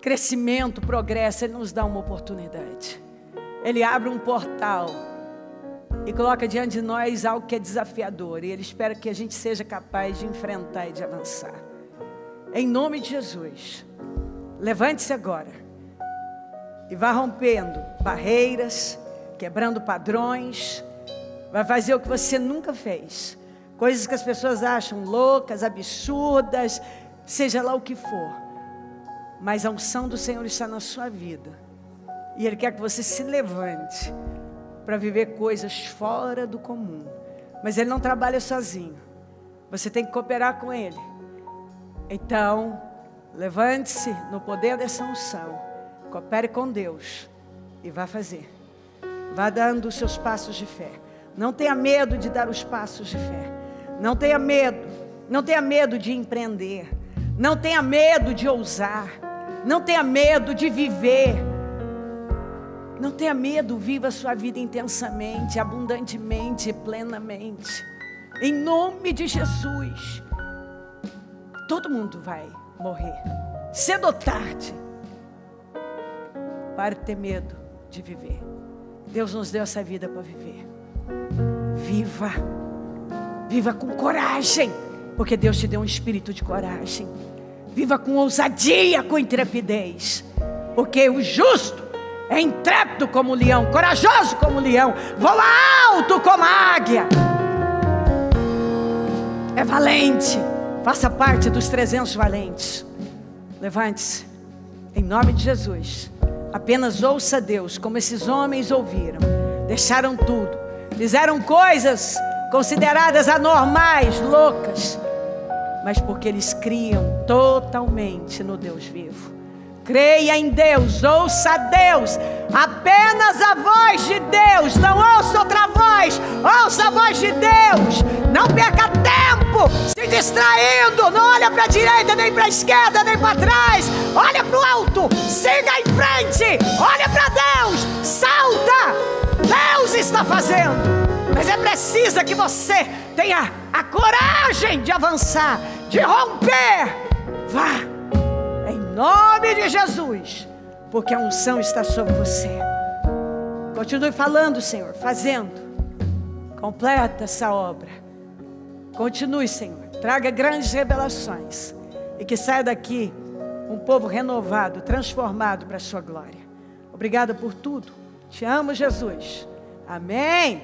S1: crescimento, progresso, Ele nos dá uma oportunidade. Ele abre um portal e coloca diante de nós algo que é desafiador. E Ele espera que a gente seja capaz de enfrentar e de avançar. Em nome de Jesus, levante-se agora e vá rompendo barreiras, quebrando padrões. Vai fazer o que você nunca fez. Coisas que as pessoas acham loucas, absurdas, seja lá o que for. Mas a unção do Senhor está na sua vida. E Ele quer que você se levante para viver coisas fora do comum. Mas Ele não trabalha sozinho. Você tem que cooperar com Ele. Então, levante-se no poder dessa unção. Coopere com Deus. E vá fazer. Vá dando os seus passos de fé. Não tenha medo de dar os passos de fé. Não tenha medo. Não tenha medo de empreender. Não tenha medo de ousar. Não tenha medo de viver. Não tenha medo, viva a sua vida intensamente, abundantemente, plenamente. Em nome de Jesus. Todo mundo vai morrer, cedo ou tarde. Pare de ter medo de viver. Deus nos deu essa vida para viver. Viva. Viva com coragem, porque Deus te deu um espírito de coragem. Viva com ousadia, com intrepidez, porque o justo é intrépido como o leão, corajoso como o leão, voa alto como a águia, é valente. Faça parte dos 300 valentes. Levante-se, em nome de Jesus. Apenas ouça Deus, como esses homens ouviram. Deixaram tudo, fizeram coisas consideradas anormais, loucas, mas porque eles criam totalmente no Deus vivo. Creia em Deus, ouça Deus, apenas a voz de Deus, não ouça outra voz, ouça a voz de Deus. Não perca tempo se distraindo, não olha para a direita, nem para a esquerda, nem para trás, olha para o alto, siga em frente, olha para Deus, salta. Deus está fazendo, mas é preciso que você tenha a coragem de avançar, de romper. Vá. Em nome de Jesus, porque a unção está sobre você. Continue falando, Senhor, fazendo. Completa essa obra. Continue, Senhor, traga grandes revelações e que saia daqui um povo renovado, transformado para a sua glória. Obrigada por tudo. Te amo, Jesus. Amém.